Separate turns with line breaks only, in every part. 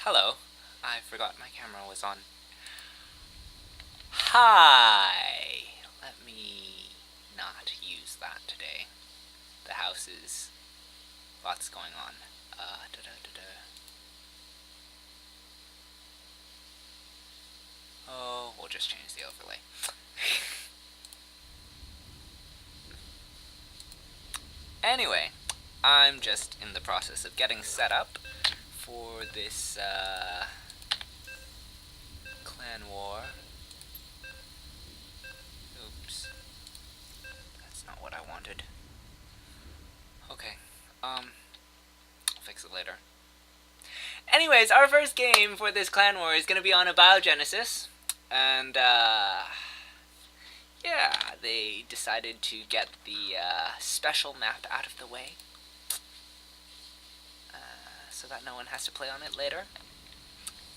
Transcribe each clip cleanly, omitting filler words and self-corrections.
Hello. I forgot my camera was on. Hi! Let me not use that today. The house is... lots going on. Oh, we'll just change the overlay. Anyway, I'm just in the process of getting set up for this, clan war. Oops. That's not what I wanted. Okay, I'll fix it later. Anyways, our first game for this clan war is gonna be on a biogenesis. And, yeah, they decided to get the, special map out of the way. So that no one has to play on it later.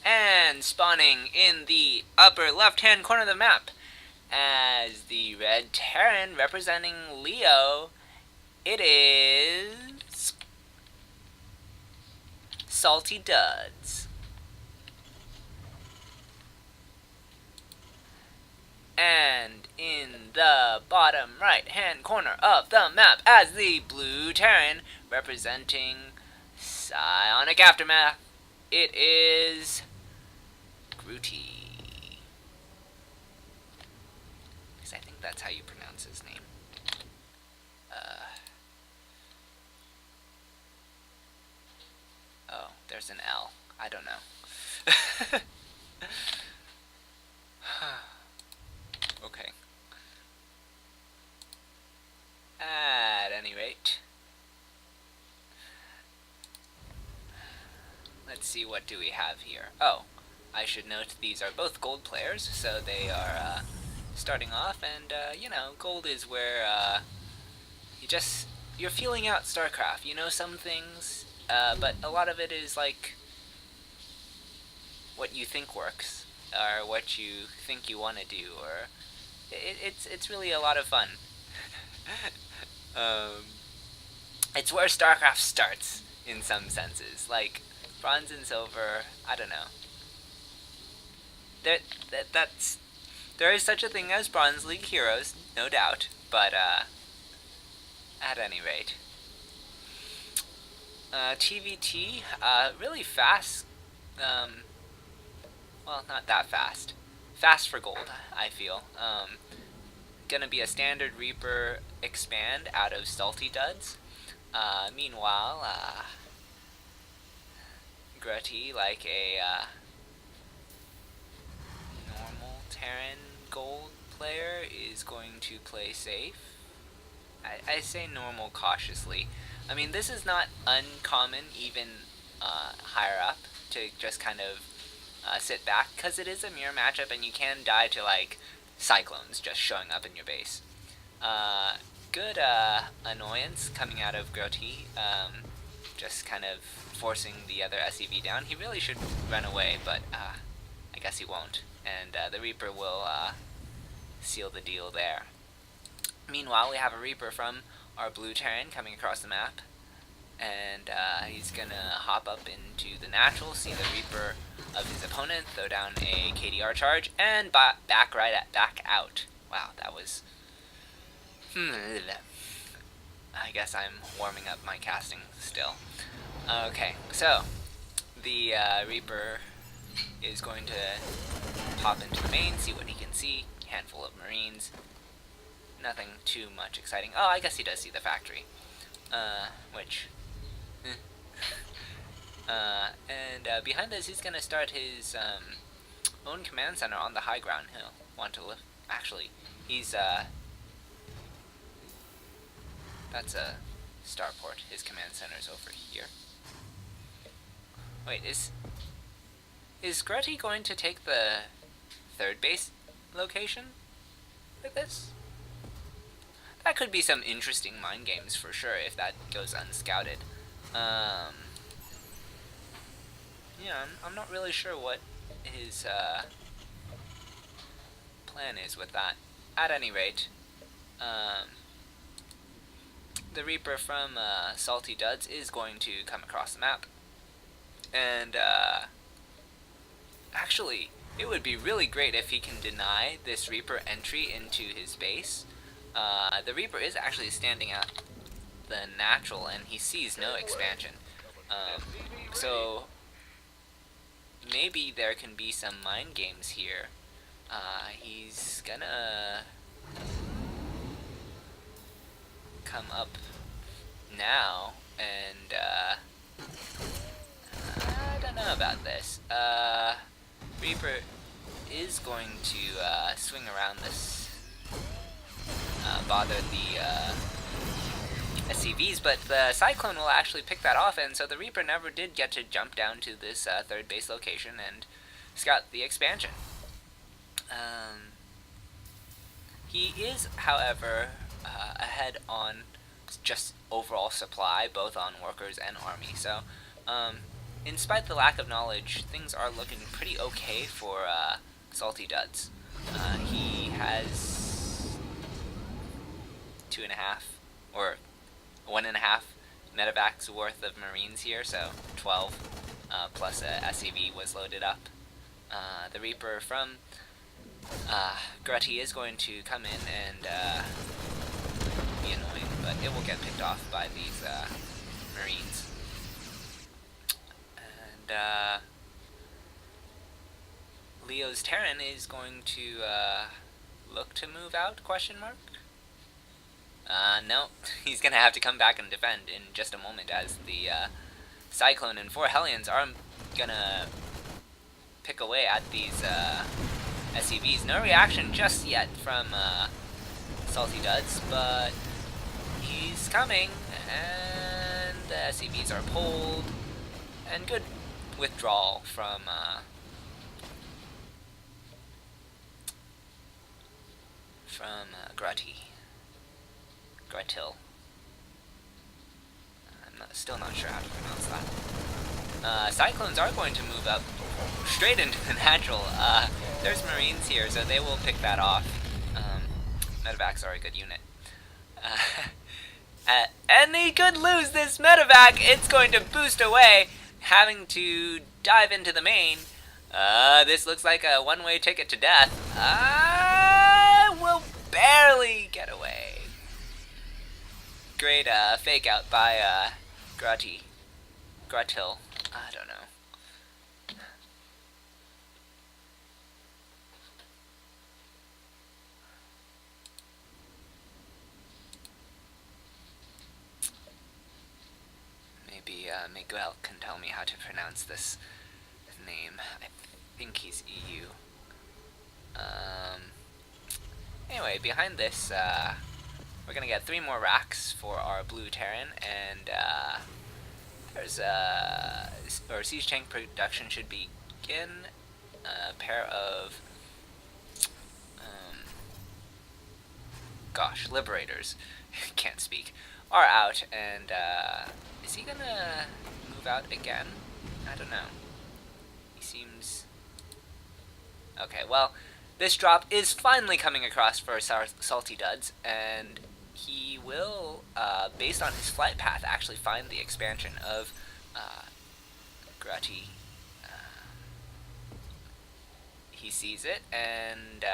And spawning in the upper left-hand corner of the map as the red Terran representing Leo, it is... Salty Duds. And in the bottom right-hand corner of the map as the blue Terran representing Psionic Aftermath, it is Grooty. Because I think that's how you pronounce his name. Oh, there's an L. I don't know. Okay. At any rate, let's see, what do we have here? Oh, I should note these are both gold players, so they are starting off, and you know, gold is where you're feeling out StarCraft. You know some things, but a lot of it is like what you think works, or what you think you want to do, or it's really a lot of fun. It's where StarCraft starts in some senses. Like bronze and silver, I don't know. There is such a thing as Bronze League heroes, no doubt. But at any rate, TVT, really fast. Well, not that fast. Fast for gold, I feel. Gonna be a standard Reaper expand out of Salty Duds. Meanwhile, Grutty, like a normal Terran gold player, is going to play safe. I say normal cautiously. I mean, this is not uncommon, even higher up, to just kind of sit back, because it is a mirror matchup, and you can die to, like, Cyclones just showing up in your base. Good annoyance coming out of Groti, just kind of forcing the other SCV down. He really should run away, but I guess he won't, and the Reaper will seal the deal there. Meanwhile, we have a Reaper from our blue Terran coming across the map, and he's gonna hop up into the natural, see the Reaper of his opponent, throw down a KDR charge, and back out. Wow, that was... I guess I'm warming up my casting still. Okay, so the Reaper is going to pop into the main, see what he can see. Handful of Marines. Nothing too much exciting. Oh, I guess he does see the factory. Which... and behind this, he's gonna start his own command center on the high ground. He'll want to lift. Actually, he's that's a starport. His command center's over here. Wait, is Grutty going to take the third base location with this? That could be some interesting mind games for sure if that goes unscouted. Yeah, I'm not really sure what his plan is with that. At any rate, the Reaper from Salty Duds is going to come across the map, and Actually, it would be really great if he can deny this Reaper entry into his base. The Reaper is actually standing at the natural, and he sees no expansion. So maybe there can be some mind games here. He's gonna come up now, and I don't know about this. Reaper is going to swing around this, bother the SCVs, but the Cyclone will actually pick that off, and so the Reaper never did get to jump down to this third base location and scout the expansion. He is, however, ahead on just overall supply, both on workers and army. So, in spite of the lack of knowledge, things are looking pretty okay for Salty Duds. He has 2.5 or 1.5 medevacs worth of Marines here, so 12 plus a SCV was loaded up. The Reaper from Grutty is going to come in and be annoying, but it will get picked off by these Marines. And Leo's Terran is going to look to move out, question mark? No, he's gonna have to come back and defend in just a moment, as the Cyclone and 4 Hellions are gonna pick away at these SCVs. No reaction just yet from Salty Duds, but he's coming, and the SCVs are pulled, and good withdrawal from Gruttil. I'm still not sure how to pronounce that. Cyclones are going to move up straight into the natural. There's Marines here, so they will pick that off. Medevacs are a good unit. And he could lose this medevac. It's going to boost away, having to dive into the main. This looks like a one-way ticket to death. Will barely get away. Great fake out by Gruttil. I don't know. Maybe Miguel can tell me how to pronounce this name. I think he's EU. Anyway, behind this, we're gonna get 3 more racks for our blue Terran, and there's or siege tank production should begin. A pair of Liberators, can't speak, are out, and is he gonna move out again? I don't know. He seems okay. Well, this drop is finally coming across for Salty Duds, and he will, based on his flight path, actually find the expansion of Grutty. He sees it, and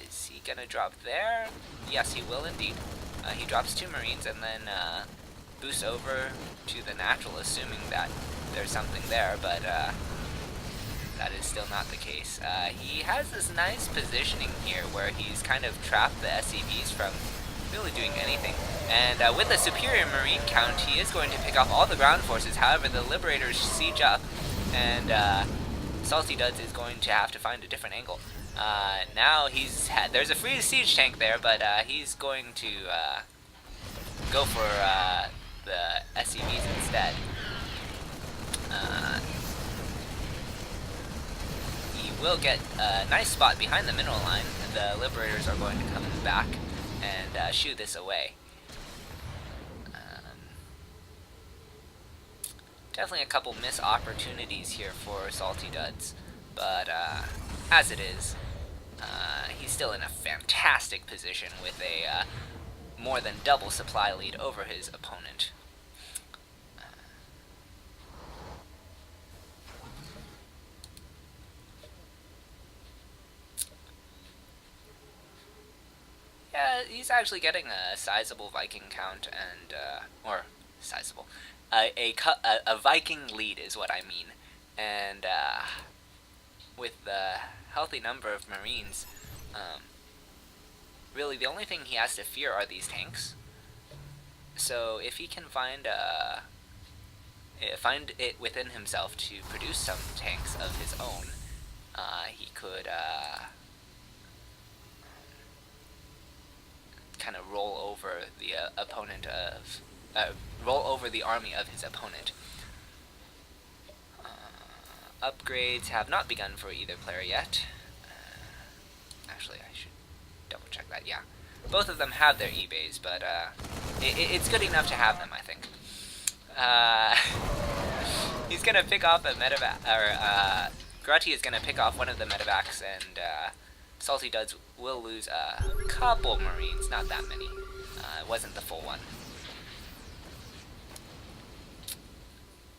is he gonna drop there? Yes, he will indeed. He drops 2 Marines and then boosts over to the natural, assuming that there's something there, but that is still not the case. He has this nice positioning here where he's kind of trapped the SCVs from really doing anything. And with a superior Marine count, he is going to pick off all the ground forces. However, the Liberators siege up, and Salty Duds is going to have to find a different angle. Now there's a free siege tank there, but he's going to go for the SCVs instead. He will get a nice spot behind the mineral line. The Liberators are going to come back and shoo this away. Definitely a couple missed opportunities here for Salty Duds, but as it is, he's still in a fantastic position with a more than double supply lead over his opponent. he's actually getting a sizable Viking count and or sizable, a Viking lead is what I mean, and with the healthy number of Marines, really the only thing he has to fear are these tanks. So if he can find it within himself to produce some tanks of his own, he could kind of roll over the army of his opponent. Upgrades have not begun for either player yet. Actually, I should double check that. Yeah, both of them have their eBays, but it's good enough to have them, I think. He's gonna pick off a medevac, or Grutty is gonna pick off one of the medevacs, and Salty Duds will lose a couple Marines, not that many. It wasn't the full one.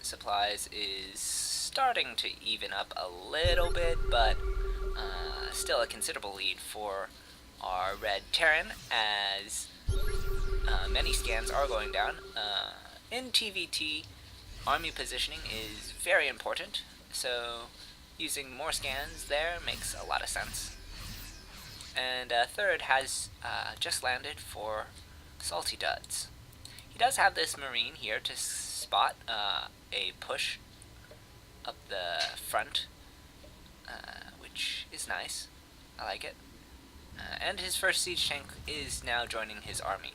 Supplies is starting to even up a little bit, but still a considerable lead for our red Terran, as many scans are going down. In TVT, army positioning is very important, so using more scans there makes a lot of sense. And third has just landed for Salty Duds. He does have this Marine here to spot a push up the front, which is nice. I like it. And his first siege tank is now joining his army.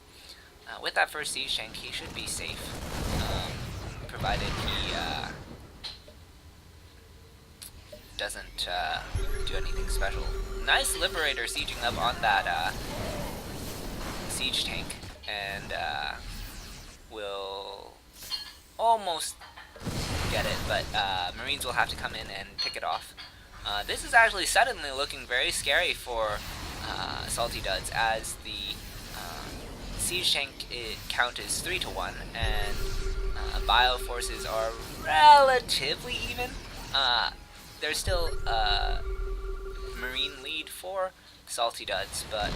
With that first siege tank, he should be safe, provided he doesn't do anything special. Nice Liberator sieging up on that siege tank, and will almost get it, but Marines will have to come in and pick it off. This is actually suddenly looking very scary for Salty Duds, as the siege tank count is 3-1, and bio forces are relatively even. There's still a Marine lead for Salty Duds, but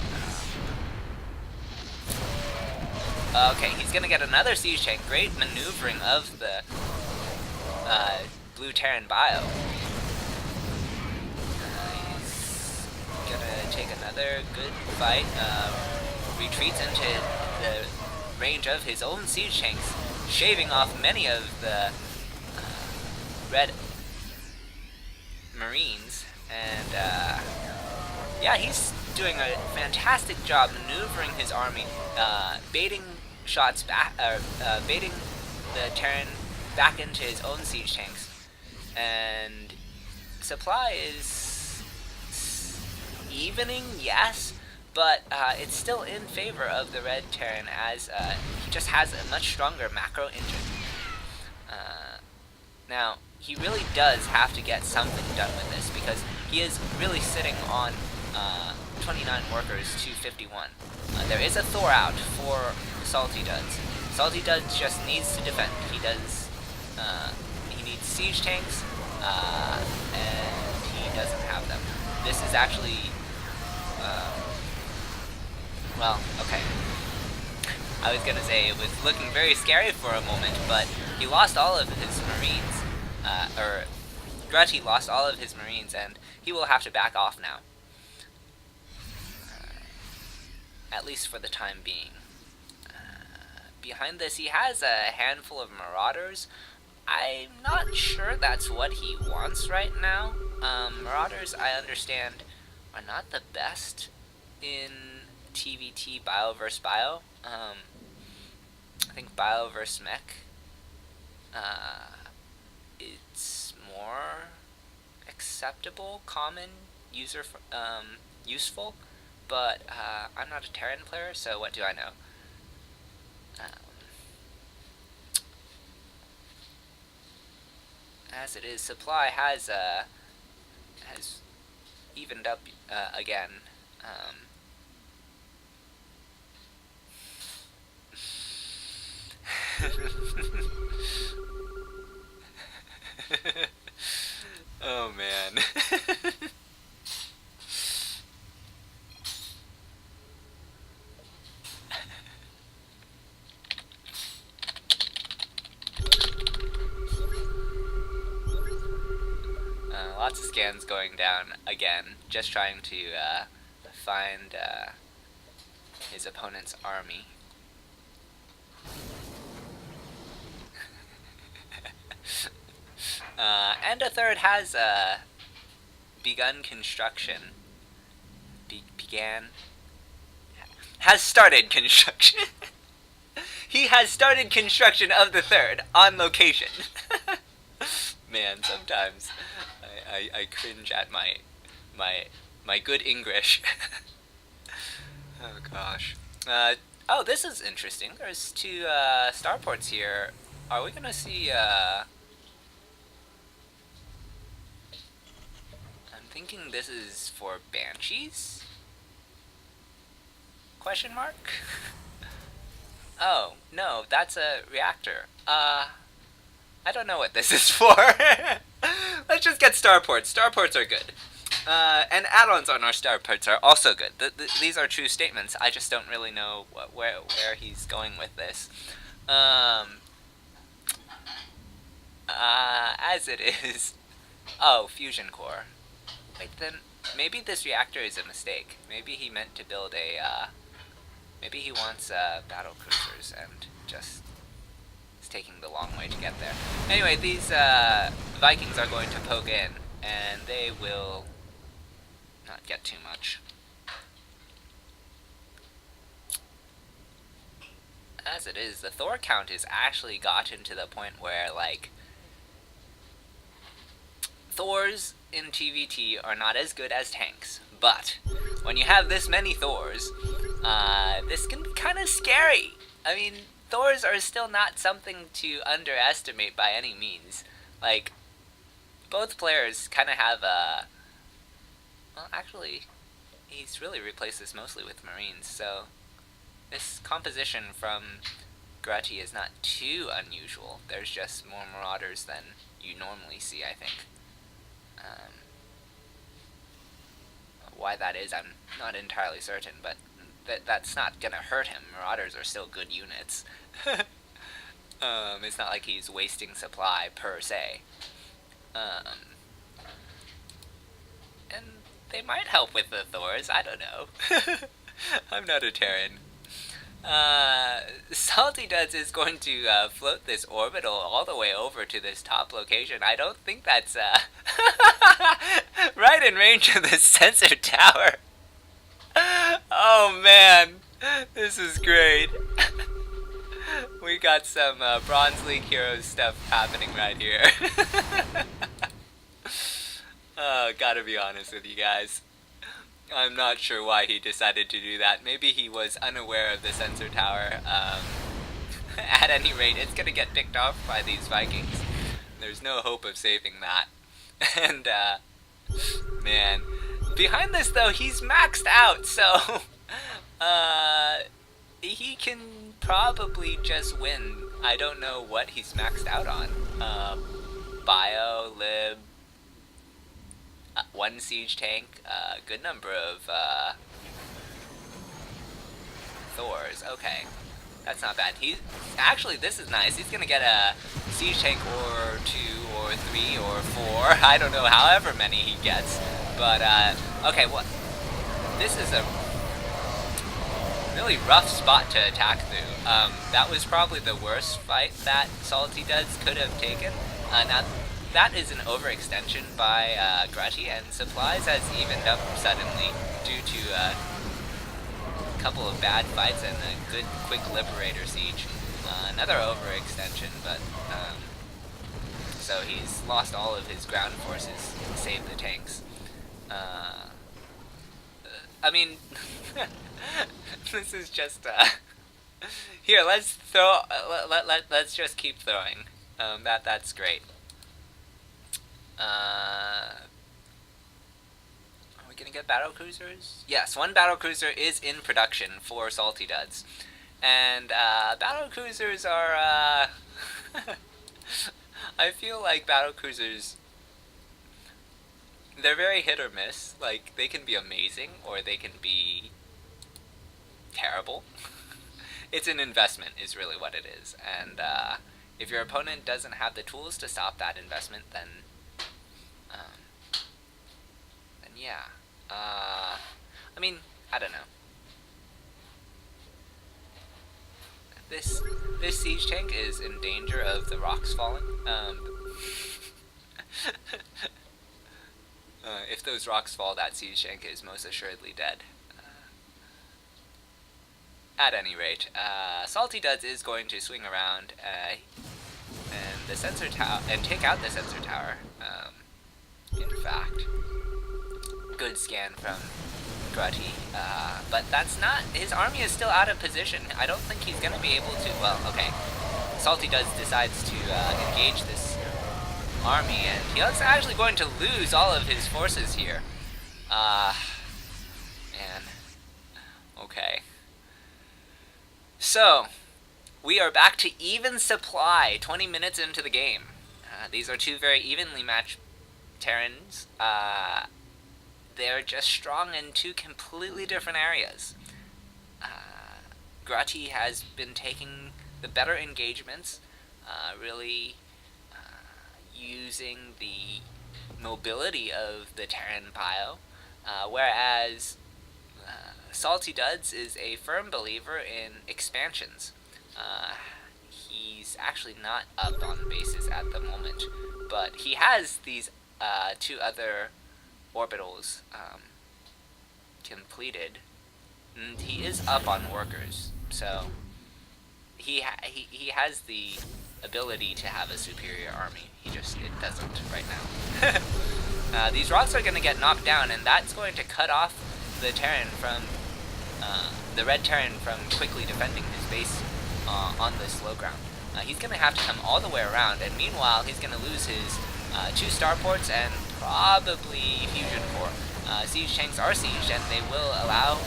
okay, he's gonna get another siege tank. Great maneuvering of the blue Terran bio. He's gonna take another good fight. Retreats into the range of his own siege tanks, shaving off many of the red Marines, and yeah, he's doing a fantastic job maneuvering his army, baiting shots back, baiting the Terran back into his own siege tanks, and supply is evening, yes, but it's still in favor of the red Terran, as he just has a much stronger macro engine. Now, he really does have to get something done with this, because he is really sitting on 29 workers to 51. There is a Thor out for Salty Duds. Salty Duds just needs to defend. He needs siege tanks, and he doesn't have them. This is actually, well, okay. I was gonna say it was looking very scary for a moment, but he lost all of his Marines. Or Grutty lost all of his Marines, and he will have to back off now. At least for the time being. Behind this, he has a handful of Marauders. I'm not sure that's what he wants right now. Marauders, I understand, are not the best in TVT bio versus bio. I think bio versus mech, it's more acceptable, common, useful, but I'm not a Terran player, so what do I know? As it is, supply has evened up again. Oh man. Lots of scans going down again, just trying to find his opponent's army. And a third has begun construction. Has started construction. He has started construction of the third on location. Man, sometimes I cringe at my good English. Oh gosh. Oh, this is interesting. There's two starports here. Are we gonna see? I'm thinking this is for Banshees? Question mark? Oh, no, that's a reactor. I don't know what this is for. Let's just get starports. Starports are good. And add-ons on our starports are also good. These are true statements. I just don't really know where he's going with this. As it is. Oh, fusion core. Wait, then maybe this reactor is a mistake. Maybe he meant to build a, maybe he wants battle cruisers and just is taking the long way to get there. Anyway, these Vikings are going to poke in, and they will not get too much. As it is, the Thor count has actually gotten to the point where, like, Thors in TVT are not as good as tanks, but when you have this many Thors, this can be kind of scary. I mean, Thors are still not something to underestimate by any means. Like, both players kind of have a... Well, actually, he's really replaced this mostly with Marines, so this composition from Grutty is not too unusual. There's just more Marauders than you normally see, I think. Why that is, I'm not entirely certain, but that's not gonna hurt him. Marauders are still good units. It's not like he's wasting supply per se. And they might help with the Thors, I don't know. I'm not a Terran. Salty Duds is going to float this orbital all the way over to this top location. I don't think that's right in range of the sensor tower. Oh man, this is great. We got some Bronze League Heroes stuff happening right here. Gotta be honest with you guys. I'm not sure why he decided to do that. Maybe he was unaware of the sensor tower. At any rate, it's gonna get picked off by these Vikings. There's no hope of saving that. And, man. Behind this, though, he's maxed out, so... he can probably just win. I don't know what he's maxed out on. Bio, Lib... one siege tank, a good number of Thors. Okay, that's not bad. Actually, this is nice. He's gonna get a siege tank or 2 or 3 or 4. I don't know, however many he gets. But okay, what? This is a really rough spot to attack through. That was probably the worst fight that Salty Duds could have taken. Now, that is an overextension by Grutty, and supplies has evened up suddenly due to a couple of bad fights and a good quick Liberator siege. Another overextension, but so he's lost all of his ground forces, save the tanks. I mean, this is just here. Let's throw. Let's just keep throwing. That's great. Are we gonna get battle cruisers? Yes, one battle cruiser is in production for Salty Duds, and battle cruisers are. I feel like battle cruisers. They're very hit or miss. Like, they can be amazing or they can be terrible. It's an investment, is really what it is, and if your opponent doesn't have the tools to stop that investment, then yeah. I mean, I don't know. This this siege tank is in danger of the rocks falling. If those rocks fall, that siege tank is most assuredly dead. At any rate, Salty Duds is going to swing around and the sensor tower and take out the sensor tower. In fact, good scan from Grudgy, but that's not. His army is still out of position. I don't think he's going to be able to. Well, okay. Salty Duds decides to engage this army, and he's actually going to lose all of his forces here. Man. Okay. So, we are back to even supply 20 minutes into the game. These are two very evenly matched Terrans. They're just strong in two completely different areas. Grati has been taking the better engagements, really using the mobility of the Terran Bio, whereas Salty Duds is a firm believer in expansions. He's actually not up on bases at the moment, but he has these two other orbitals completed, and he is up on workers, so he has the ability to have a superior army. It doesn't right now. These rocks are going to get knocked down, and that's going to cut off the Terran from the red Terran from quickly defending his base on this low ground. He's going to have to come all the way around, and meanwhile he's going to lose his 2 starports and probably fusion core. Siege tanks are sieged, and they will allow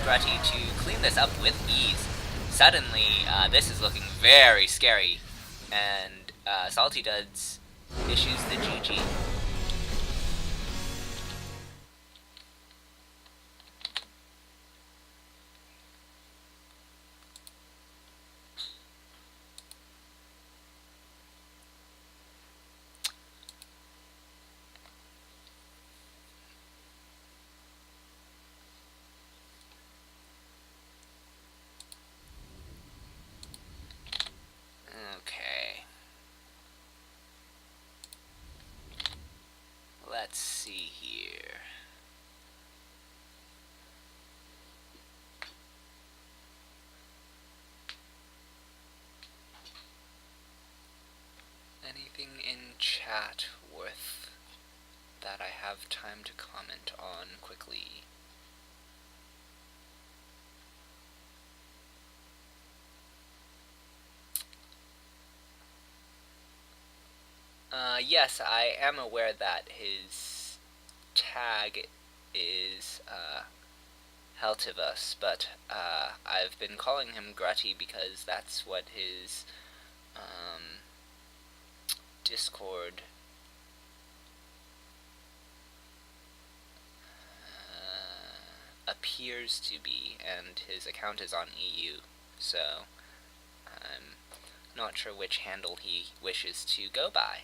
Grati to clean this up with ease. Suddenly, this is looking very scary, and Salty Duds issues the GG. Okay. Let's see here. Anything in chat worth that I have time to comment on quickly? Yes, I am aware that his tag is Heltivus, but I've been calling him Grutty because that's what his Discord appears to be, and his account is on EU, so I'm not sure which handle he wishes to go by.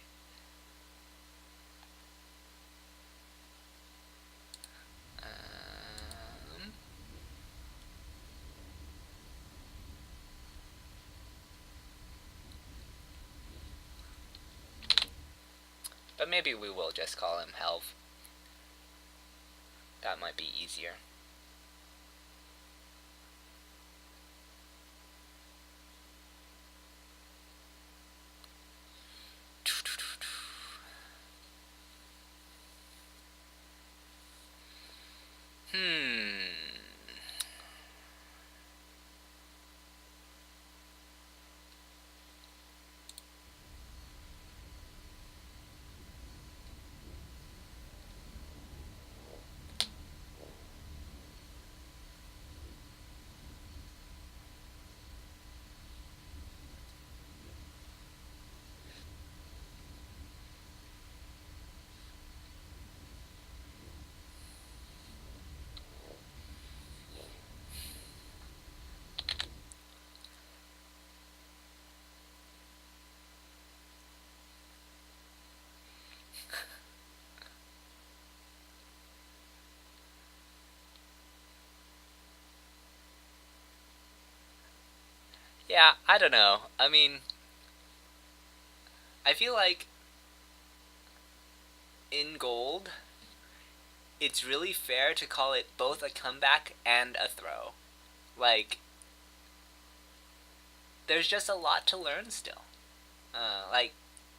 But maybe we will just call him Helv. That might be easier. Yeah, I don't know. I mean, I feel like in gold, it's really fair to call it both a comeback and a throw. Like, there's just a lot to learn still. I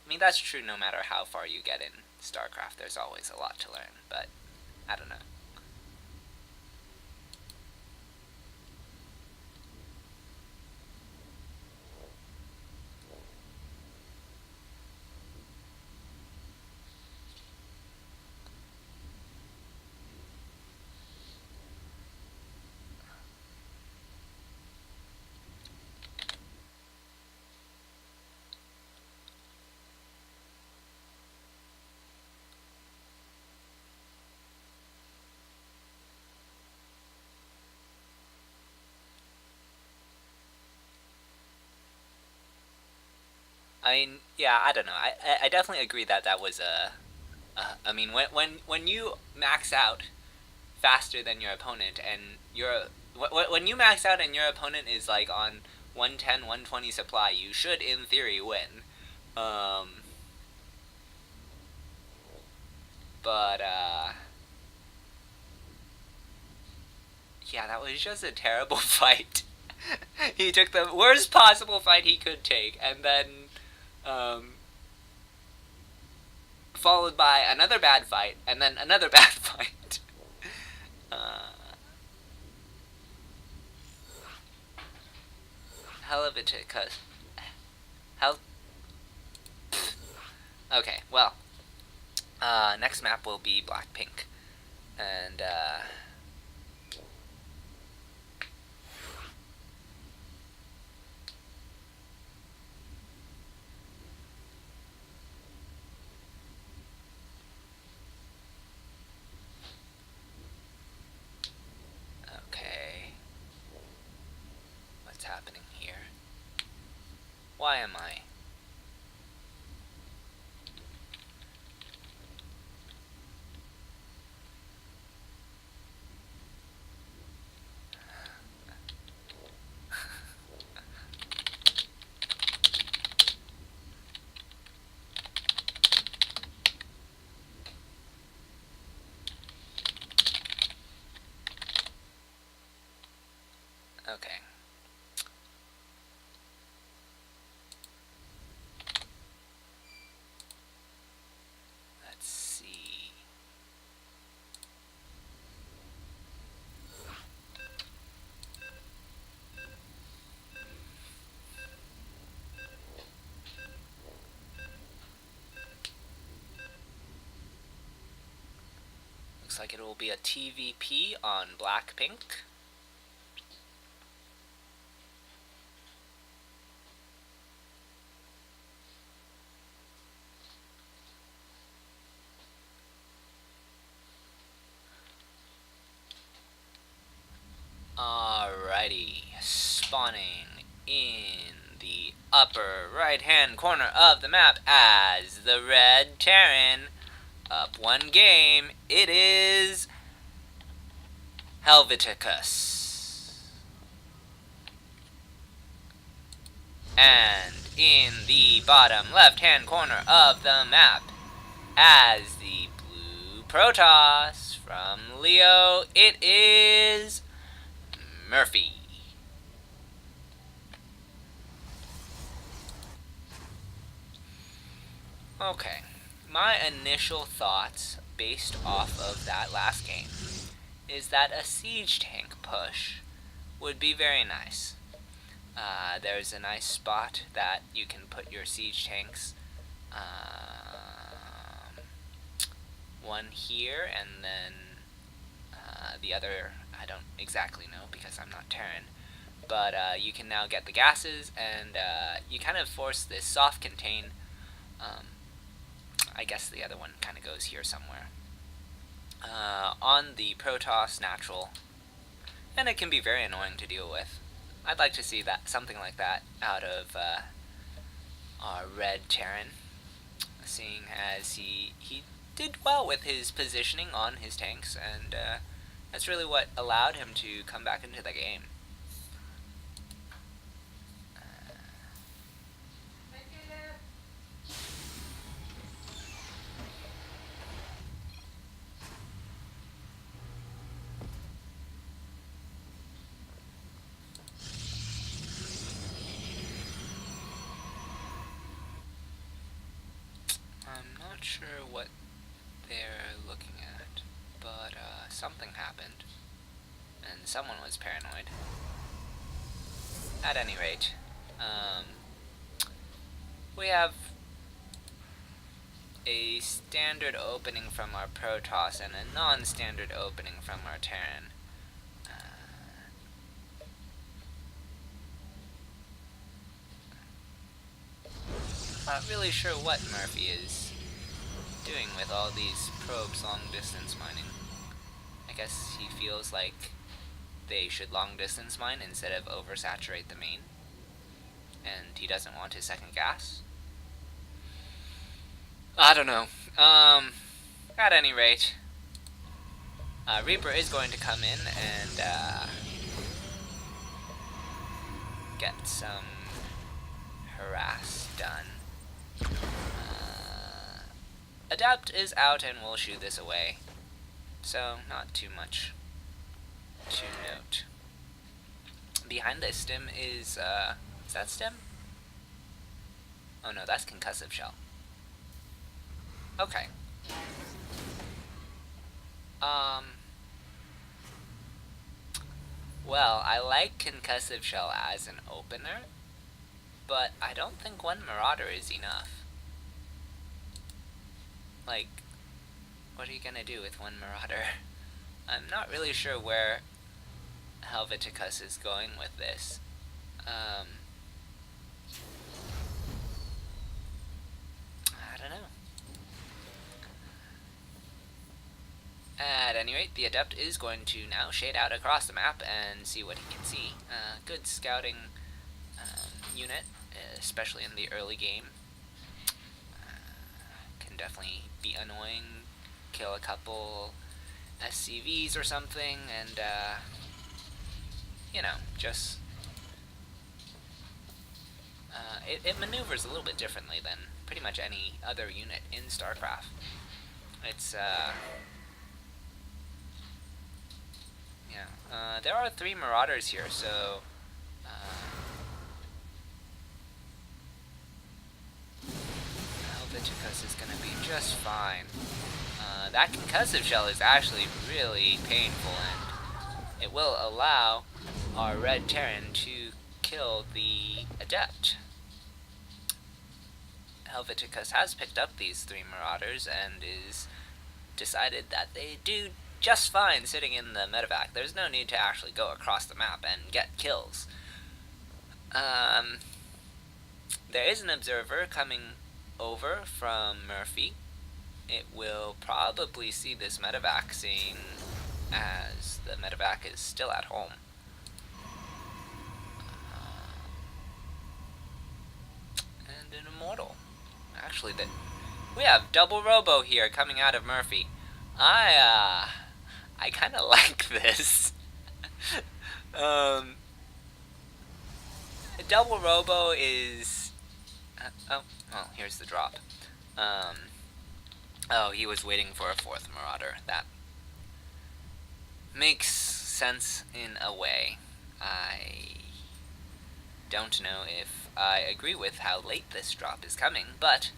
mean, that's true no matter how far you get in StarCraft. There's always a lot to learn, but I don't know. I mean, yeah, I don't know. I definitely agree that that was I mean, when you max out faster than your opponent, and when you max out and your opponent is like on 110, 120 supply, you should in theory win. Um, but yeah, that was just a terrible fight. He took the worst possible fight he could take, and then um, followed by another bad fight, and then another bad fight. Uh, hell of a cause hell. Okay, well, next map will be Blackpink, and okay, what's happening here? Why am I? Okay. Let's see. Looks like it will be a TVP on Blackpink. Alrighty, spawning in the upper right hand corner of the map as the Red Terran. Up one game, it is Helveticus. And in the bottom left hand corner of the map, as the blue Protoss from Leo, it is Murphy. Okay, my initial thoughts based off of that last game is that a siege tank push would be very nice. There's a nice spot that you can put your siege tanks. One here, and then the other, I don't exactly know because I'm not Terran. But you can now get the gases, and you kind of force this soft contain. I guess the other one kind of goes here somewhere. On the Protoss natural, and it can be very annoying to deal with. I'd like to see that something like that out of our Red Terran. seeing as he did well with his positioning on his tanks, and that's really what allowed him to come back into the game. I'm not sure what they're looking at, but something happened, and someone was paranoid. At any rate, we have a standard opening from our Protoss and a non-standard opening from our Terran. Not really sure what Murphy is doing with all these probes long distance mining. I guess he feels like they should long distance mine instead of oversaturate the main, and he doesn't want his second gas. I don't know. At any rate, Reaper is going to come in and get some harass done. Adapt is out and we'll shoot this away, so not too much to note. Behind this stim is that stim? Oh no, that's concussive shell. Okay. Well, I like concussive shell as an opener, but I don't think one Marauder is enough. Like, what are you gonna do with one Marauder? I'm not really sure where Helveticus is going with this. I don't know. At any rate, the Adept is going to now shade out across the map and see what he can see. Good scouting unit, especially in the early game. Can definitely be annoying, kill a couple SCVs or something, and you know, just it maneuvers a little bit differently than pretty much any other unit in StarCraft. It's yeah, there are 3 Marauders here, so Helveticus is gonna be just fine. That concussive shell is actually really painful, and it will allow our Red Terran to kill the Adept. Helveticus has picked up these 3 Marauders and is decided that they do just fine sitting in the medevac. There's no need to actually go across the map and get kills. There is an observer coming over from Murphy. It will probably see this medevac, seeing as the medevac is still at home. And an Immortal. Actually, we have double Robo here coming out of Murphy. I kind of like this. Double Robo is... oh, here's the drop. Oh, he was waiting for a 4th Marauder. That makes sense in a way. I don't know if I agree with how late this drop is coming, but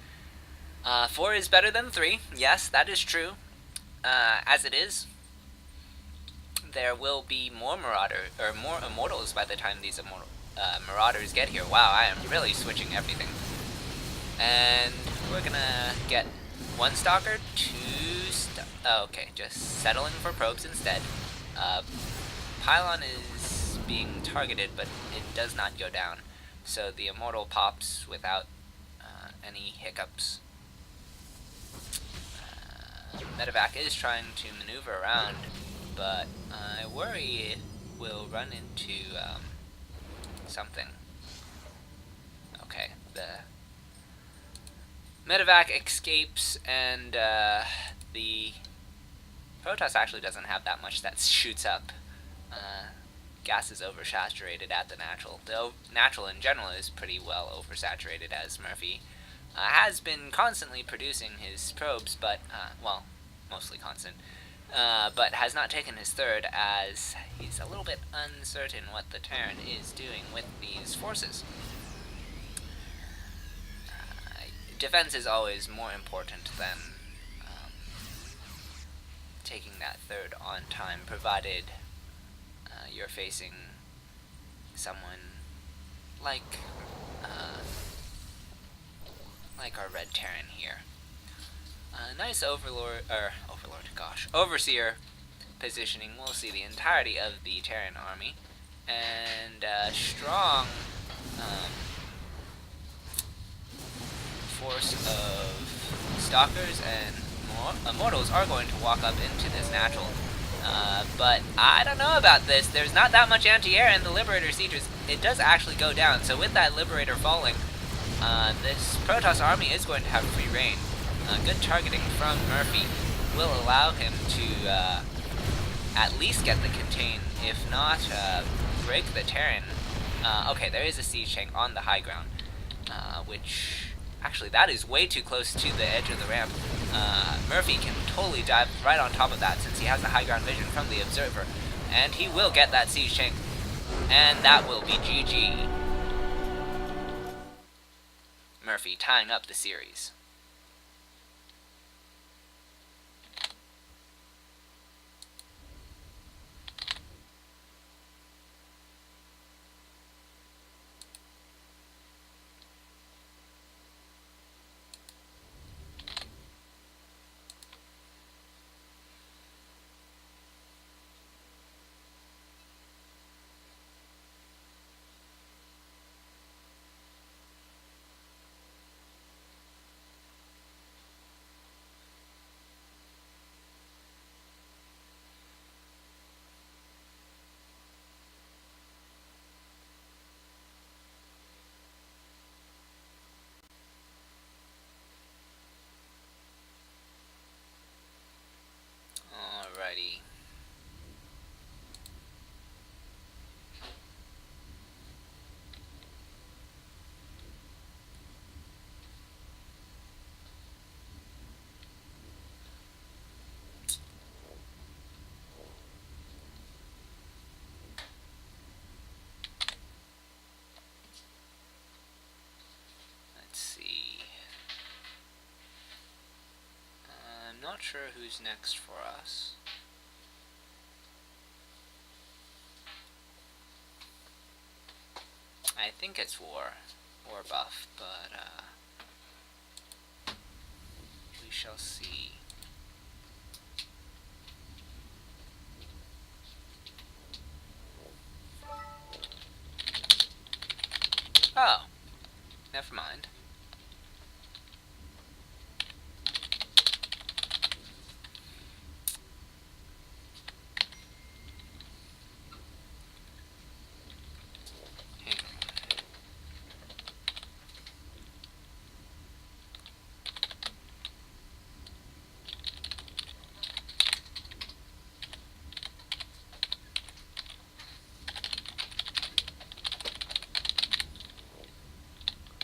4 is better than 3. Yes, that is true. As it is, there will be more Immortals by the time these Marauders get here. Wow, I am really switching everything. And we're gonna get 1 Stalker, 2 okay, just settling for probes instead. Pylon is being targeted, but it does not go down, so the Immortal pops without any hiccups. Medevac is trying to maneuver around, but I worry it will run into something. Okay, the Medevac escapes, and the Protoss actually doesn't have that much that shoots up. Gas is oversaturated at the natural. The natural in general is pretty well oversaturated, as Murphy has been constantly producing his probes, but, well, mostly constant, but has not taken his third, as he's a little bit uncertain what the Terran is doing with these forces. Defense is always more important than taking that third on time, provided you're facing someone like our red Terran here. Nice Overseer positioning. We'll see the entirety of the Terran army, and strong force of Stalkers and Immortals are going to walk up into this natural. But I don't know about this. There's not that much anti-air in the Liberator Sieges. It does actually go down, so with that Liberator falling, this Protoss army is going to have free reign. Good targeting from Murphy will allow him to at least get the contain, if not break the Terran. Okay, there is a siege tank on the high ground, which actually that is way too close to the edge of the ramp. Murphy can totally dive right on top of that since he has the high ground vision from the observer, and he will get that siege tank, and that will be GG. Murphy tying up the series. Alrighty. Let's see. I'm not sure who's next for us. I think it's War Buff, but we shall see. Oh, never mind.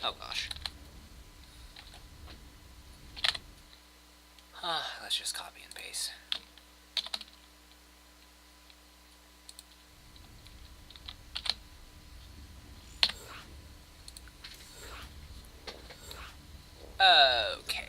Oh gosh. Let's just copy and paste. Okay.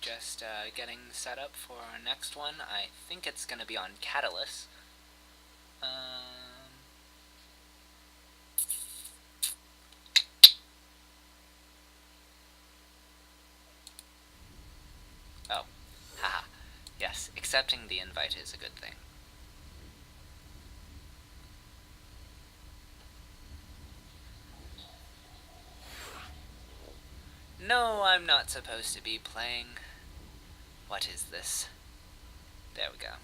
just getting set up for our next one. I think it's going to be on Catalyst. Oh, haha. Yes, accepting the invite is a good thing. No, I'm not supposed to be playing. What is this? There we go.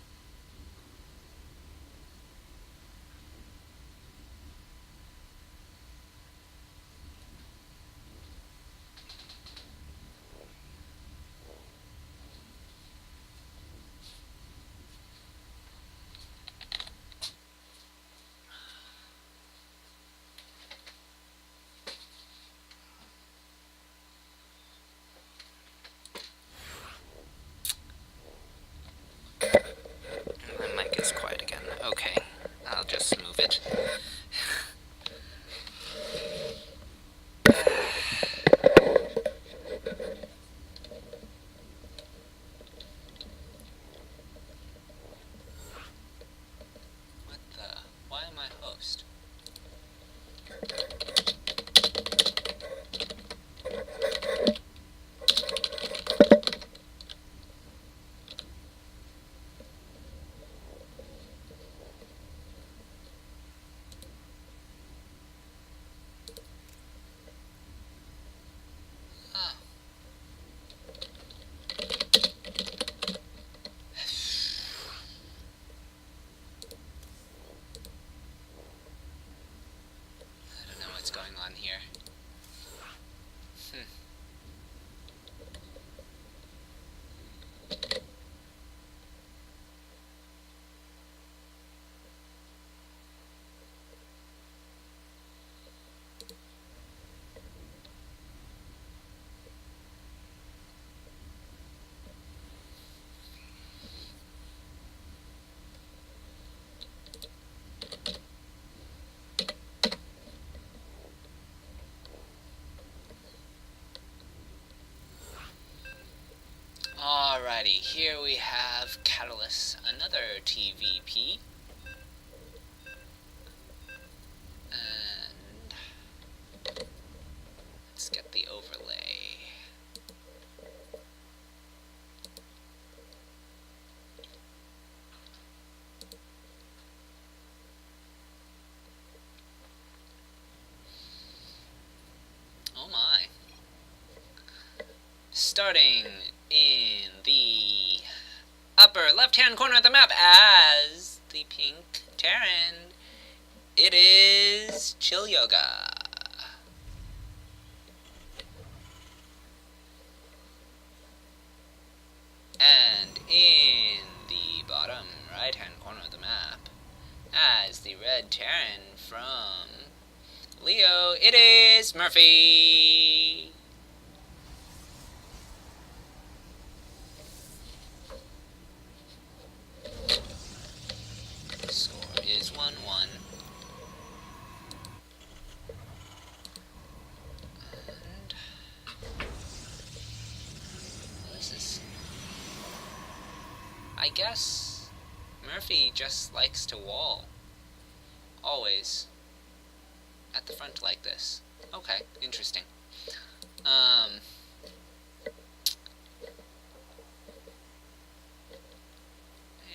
My mic is quiet again. Okay, I'll just move it. What the? Why am I host? What's going on here? Alrighty, here we have Catalyst, another TVP. And let's get the overlay. Oh my. Starting in the upper left-hand corner of the map as the pink Terran, it is Chill Yoga. And in the bottom right-hand corner of the map, as the red Terran from Leo, it is Murphy. Score is 1-1. And this is, I guess Murphy just likes to wall. Always. At the front like this. Okay, interesting. At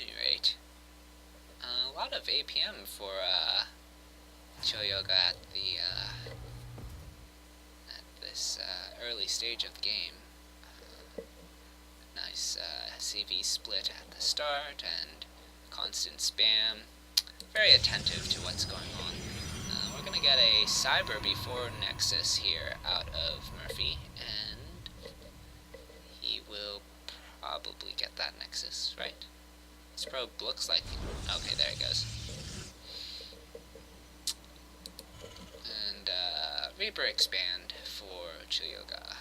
any rate, a lot of APM for Chill Yoga at the at this early stage of the game. Nice CV split at the start and constant spam. Very attentive to what's going on. We're gonna get a Cyber before Nexus here out of Murphy, and he will probably get that Nexus, right? This probe looks like... Okay, there it goes. And Reaper expand for Chill Yoga.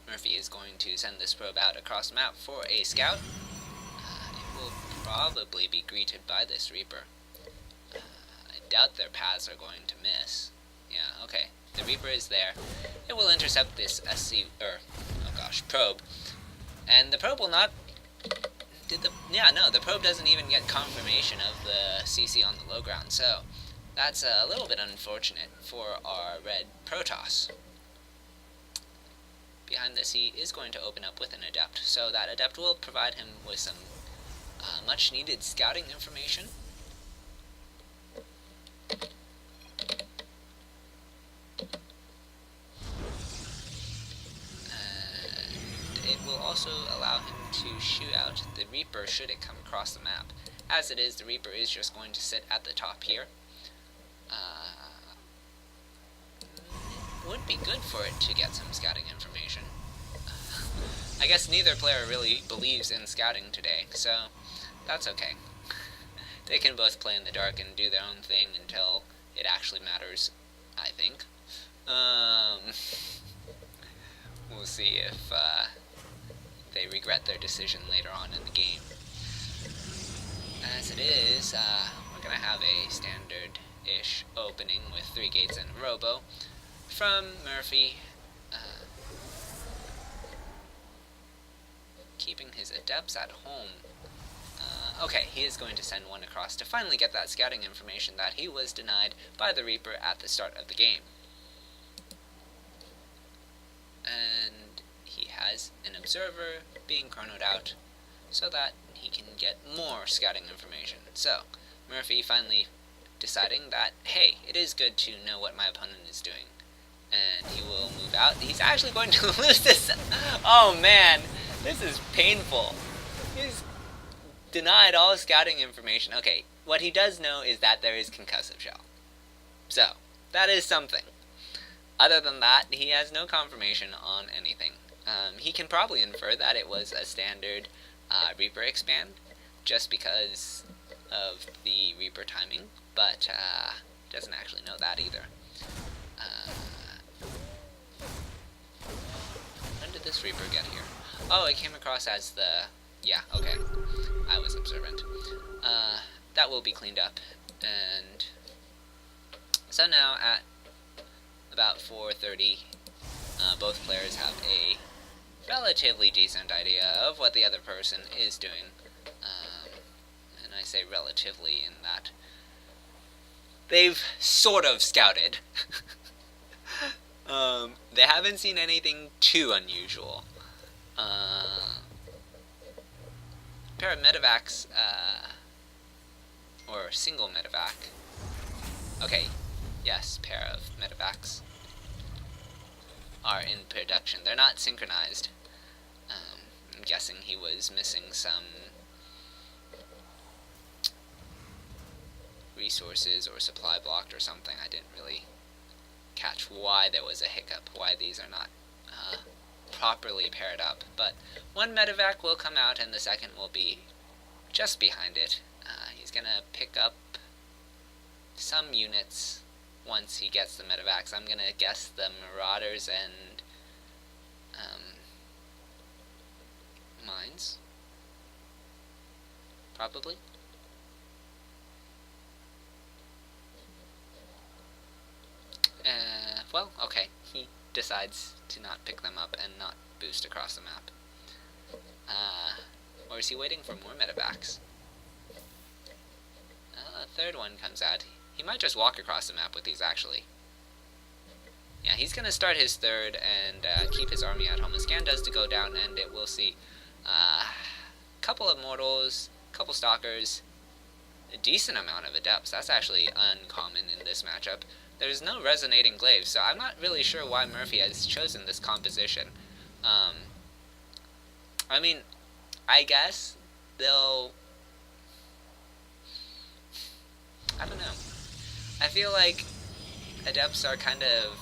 Murphy is going to send this probe out across the map for a scout. It will probably be greeted by this Reaper. I doubt their paths are going to miss. Yeah, okay. the Reaper is there. It will intercept this probe, and the probe will not. The probe doesn't even get confirmation of the CC on the low ground, so that's a little bit unfortunate for our red Protoss. Behind this, he is going to open up with an Adept, so that Adept will provide him with some much needed scouting information. It will also allow him to shoot out the Reaper should it come across the map. As it is, the Reaper is just going to sit at the top here. Would be good for it to get some scouting information. I guess neither player really believes in scouting today, so that's okay. They can both play in the dark and do their own thing until it actually matters, I think. We'll see if they regret their decision later on in the game. As it is, we're going to have a standard-ish opening with 3 gates and Robo from Murphy, keeping his Adepts at home. Okay, he is going to send one across to finally get that scouting information that he was denied by the Reaper at the start of the game. And he has an observer being chronoed out so that he can get more scouting information. So, Murphy finally deciding that, hey, it is good to know what my opponent is doing. And he will move out. He's actually going to lose this. Oh man, this is painful. He's denied all scouting information. Okay, what he does know is that there is concussive shell. So, that is something. Other than that, he has no confirmation on anything. He can probably infer that it was a standard Reaper expand, just because of the Reaper timing, but doesn't actually know that either. When did this Reaper get here? Oh, it came across as the... Yeah, okay. I was observant. That will be cleaned up. And so now at about 4:30, both players have a relatively decent idea of what the other person is doing. And I say relatively in that they've sort of scouted. They haven't seen anything too unusual. Pair of medevacs, or single medevac. Okay, yes, pair of medevacs are in production. They're not synchronized. I'm guessing he was missing some resources or supply blocked or something. I didn't really catch why there was a hiccup, why these are not properly paired up. But one medevac will come out and the second will be just behind it. He's gonna pick up some units once he gets the medevacs. I'm gonna guess the Marauders and mines, probably. Well, okay. He decides to not pick them up and not boost across the map. Or is he waiting for more medevacs? A third one comes out. He might just walk across the map with these, actually. Yeah, he's going to start his third and keep his army at home. A scan does to go down, and it will see a couple of mortals, couple stalkers, a decent amount of adepts. That's actually uncommon in this matchup. There's no resonating glaives, so I'm not really sure why Murphy has chosen this composition. I mean, I guess they'll... I don't know. I feel like adepts are kind of...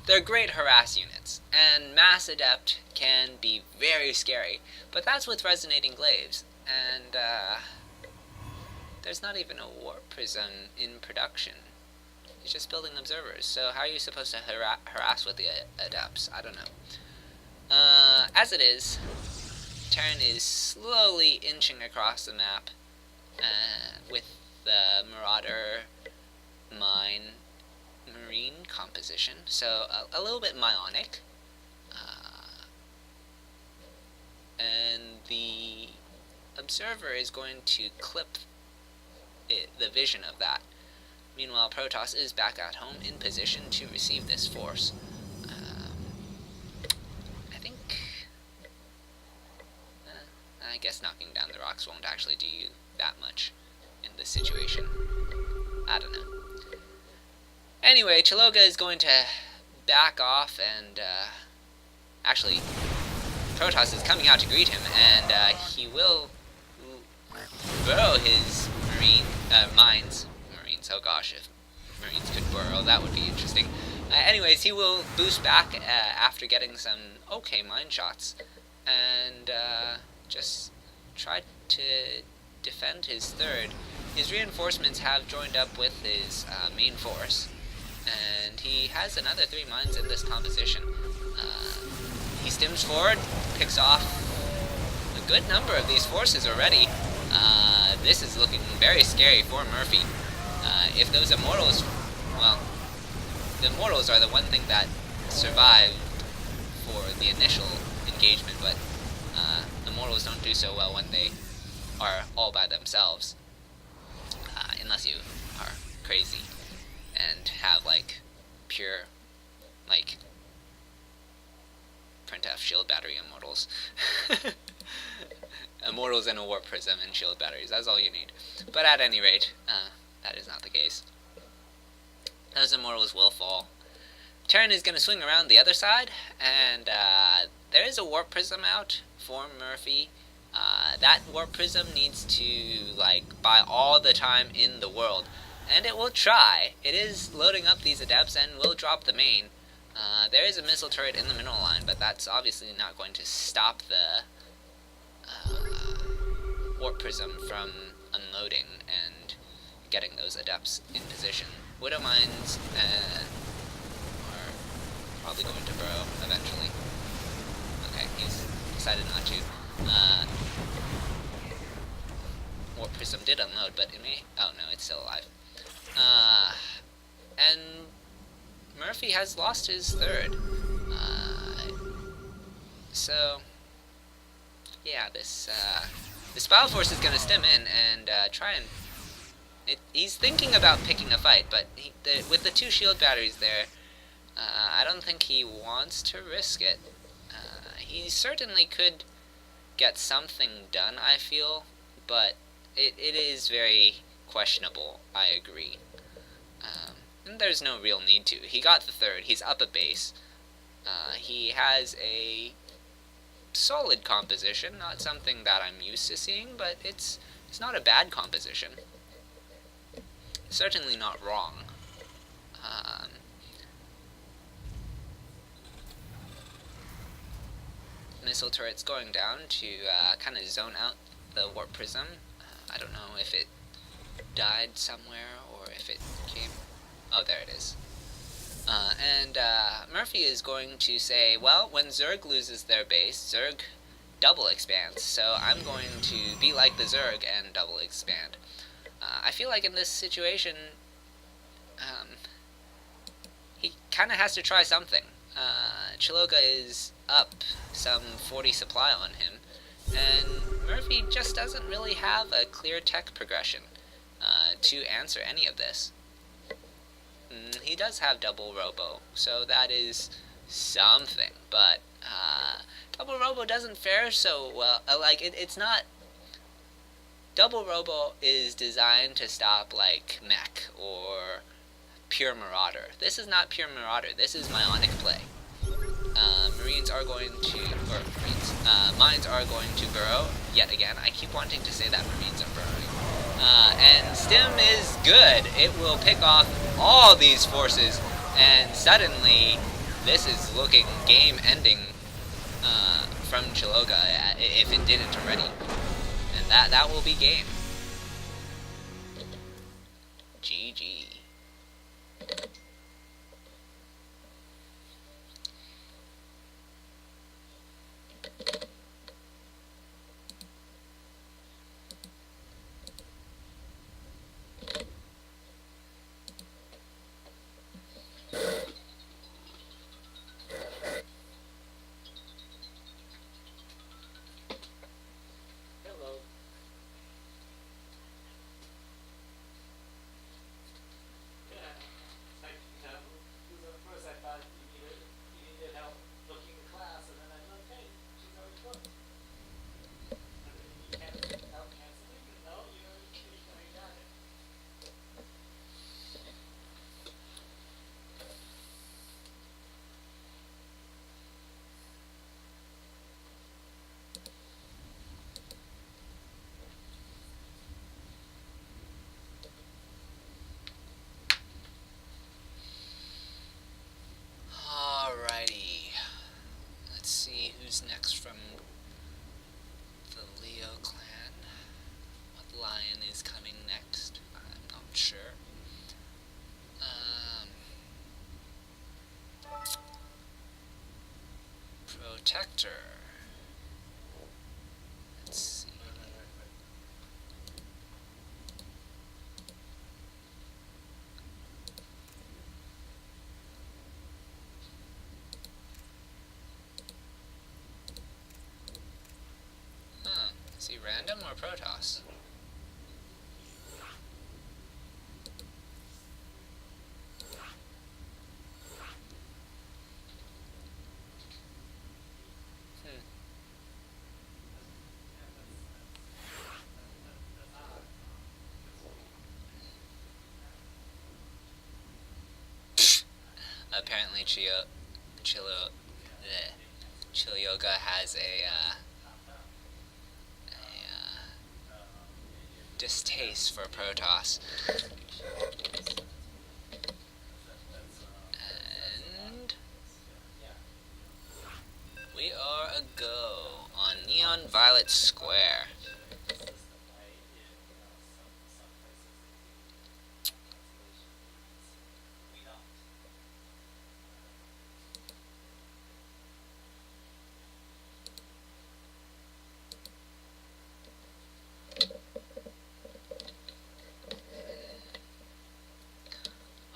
They're great harass units, and mass adept can be very scary, but that's with resonating glaives, and there's not even a warp prism in production. He's just building observers, so how are you supposed to harass with the adepts? I don't know. As it is, Terran is slowly inching across the map with the Marauder mine marine composition, so a little bit Psionic, and the observer is going to clip the vision of that. Meanwhile, Protoss is back at home in position to receive this force. I think... I guess knocking down the rocks won't actually do you that much in this situation. I don't know. Anyway, Chiloga is going to back off, and actually, Protoss is coming out to greet him, and he will burrow his mines. Marines, oh gosh, if Marines could burrow, that would be interesting. Anyways, he will boost back after getting some okay mine shots, and just try to defend his third. His reinforcements have joined up with his main force, and he has another 3 mines in this composition. He stims forward, picks off a good number of these forces already. This is looking very scary for Murphy. If those Immortals, well, the Immortals are the one thing that survived for the initial engagement, but Immortals don't do so well when they are all by themselves, unless you are crazy and have, like, pure, like, printf shield battery Immortals. Immortals and a warp prism and shield batteries, that's all you need. But at any rate, that is not the case. Those Immortals will fall. Terran is going to swing around the other side, and there is a warp prism out for Murphy. That warp prism needs to, like, buy all the time in the world, and it will try. It is loading up these adepts and will drop the main. There is a missile turret in the mineral line, but that's obviously not going to stop the warp prism from unloading and getting those adepts in position. Widow mines are probably going to burrow eventually. Okay, he's decided not to. Warp prism did unload, but it may... oh no, it's still alive. And Murphy has lost his third. So, yeah, this Battle Force is going to stem in and try and... he's thinking about picking a fight, but with the 2 shield batteries there, I don't think he wants to risk it. He certainly could get something done, I feel, but it is very questionable, I agree. And there's no real need to. He got the third, he's up a base. He has a solid composition, not something that I'm used to seeing, but it's not a bad composition. Certainly not wrong. Missile turret's going down to kind of zone out the warp prism. I don't know if it died somewhere or if it came... oh, there it is. And Murphy is going to say, well, when Zerg loses their base, Zerg double expands, so I'm going to be like the Zerg and double expand. I feel like in this situation, he kind of has to try something. Chiloga is up some 40 supply on him, and Murphy just doesn't really have a clear tech progression to answer any of this. He does have double robo, so that is something, but double robo doesn't fare so well. Like, it's not... double robo is designed to stop, like, mech or pure marauder. This is not pure marauder, this is Psionic play. Marines are going to... or Marines... mines are going to burrow, yet again. I keep wanting to say that Marines are burrowing. And Stim is good. It will pick off all these forces, and suddenly this is looking game-ending from Chiloga, if it didn't already. And that will be game. GG. What's next from the Leo clan? What lion is coming next? I'm not sure. Protector. Let's see. Is he random or Protoss? Apparently Chilyoga has a distaste for Protoss. And we are a go on Neon Violet Square.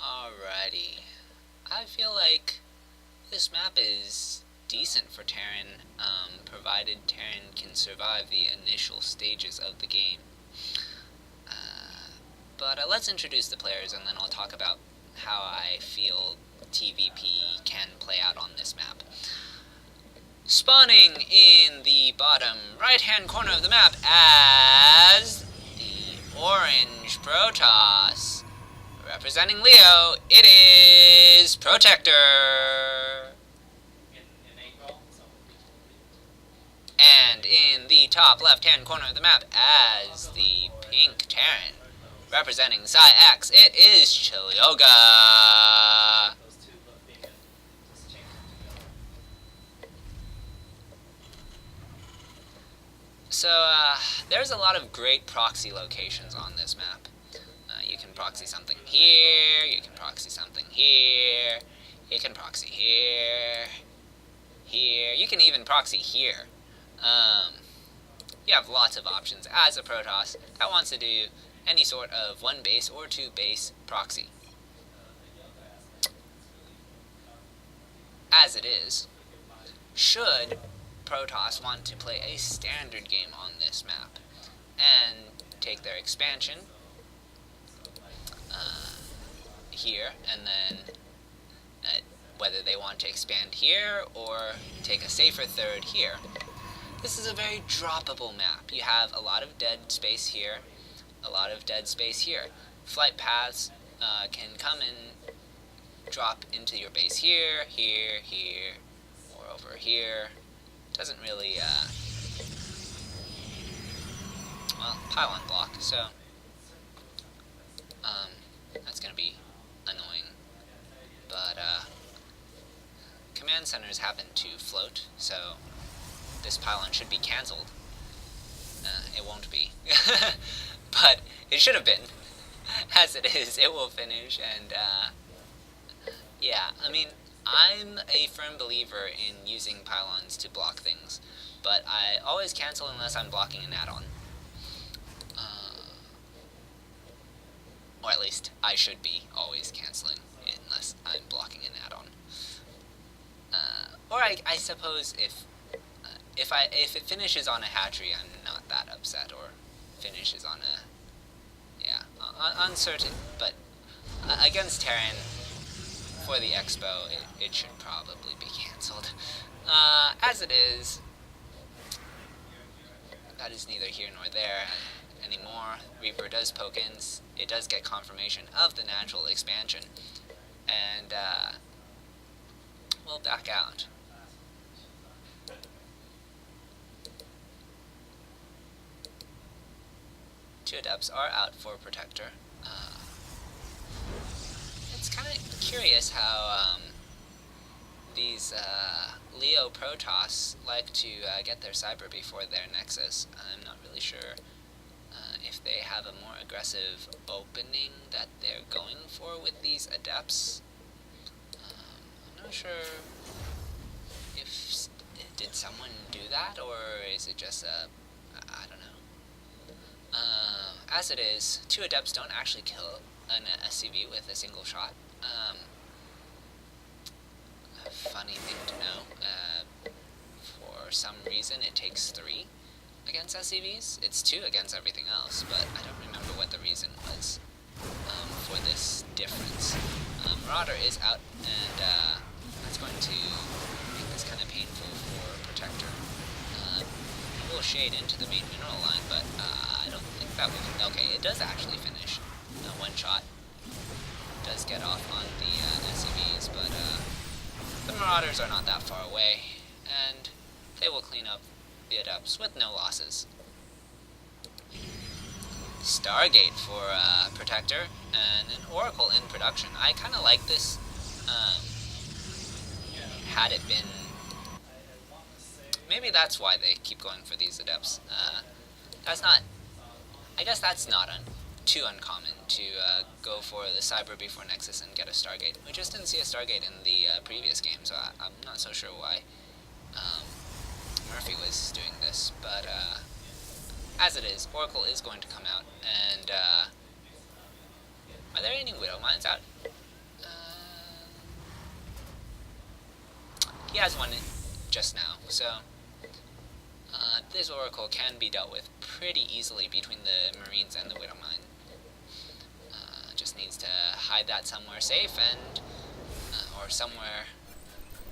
Alrighty. I feel like this map is decent for Terran, provided Terran can survive the initial stages of the game. But let's introduce the players, and then I'll talk about how I feel TVP can play out on this map. Spawning in the bottom right-hand corner of the map as the orange Protoss. Representing Leo, it is Protector. And in the top left-hand corner of the map as the pink Terran. Representing xLEOx, it is Chilyoga. So, there's a lot of great proxy locations on this map. You can proxy something here, you can proxy something here, you can proxy here, here, you can even proxy here. You have lots of options as a Protoss that wants to do any sort of 1 base or 2 base proxy. As it is, should Protoss want to play a standard game on this map and take their expansion here, and then whether they want to expand here or take a safer third here. This is a very droppable map. You have a lot of dead space here, a lot of dead space here. Flight paths can come and drop into your base here, here, here, or over here. Doesn't really, well, pylon block, so that's gonna be annoying. But command centers happen to float, so this pylon should be cancelled. It won't be. But it should have been. As it is, it will finish, and yeah, I mean, I'm a firm believer in using pylons to block things, but I always cancel unless I'm blocking an add-on. Or at least I should be always canceling unless I'm blocking an add-on. Or I suppose if it finishes on a hatchery, I'm not that upset, or finishes on a, yeah, uncertain, but against Terran, for the Expo, it should probably be cancelled. As it is, that is neither here nor there anymore. Reaper does poke in, it does get confirmation of the natural expansion, and we'll back out. Two adepts are out for Protector. It's kind of curious how these Leo Protoss like to get their Cyber before their Nexus. I'm not really sure if they have a more aggressive opening that they're going for with these Adepts. I'm not sure if did someone do that, or is it just I don't know. As it is, 2 Adepts don't actually kill an SCV with a single shot. A funny thing to know. For some reason, it takes 3 against SCVs. It's 2 against everything else, but I don't remember what the reason was for this difference. Marauder is out, and that's going to make this kind of painful for Protector. It will shade into the main mineral line, but I don't think that will... Okay, it does actually finish. 1 shot does get off on the SCVs, but the Marauders are not that far away, and they will clean up the Adepts with no losses. Stargate for Protector, and an Oracle in production. I kind of like this. Had it been... Maybe that's why they keep going for these Adepts. That's not... I guess that's not too uncommon to go for the Cyber before Nexus and get a Stargate. We just didn't see a Stargate in the previous game, so I'm not so sure why Murphy was doing this, but as it is, Oracle is going to come out, and are there any Widow Mines out? He has one just now, so this Oracle can be dealt with pretty easily between the Marines and the Widow Mine. Just needs to hide that somewhere safe, and or somewhere...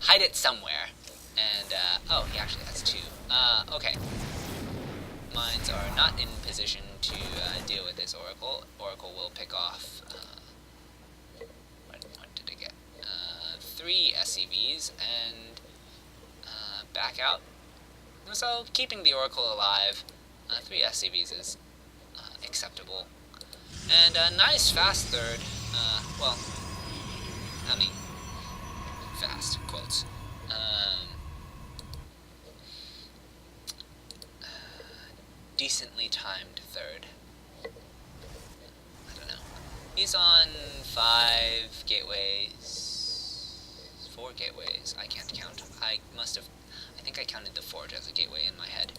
Hide it somewhere. And, oh, he actually has 2. Okay. Mines are not in position to deal with this Oracle. Oracle will pick off, what did it get? 3 SCVs, and back out. So, keeping the Oracle alive, 3 SCVs is acceptable. And a nice fast third. Well, I mean, fast, quotes. Decently timed third. I don't know. He's on 5 gateways. 4 gateways. I can't count. I think I counted the forge as a gateway in my head.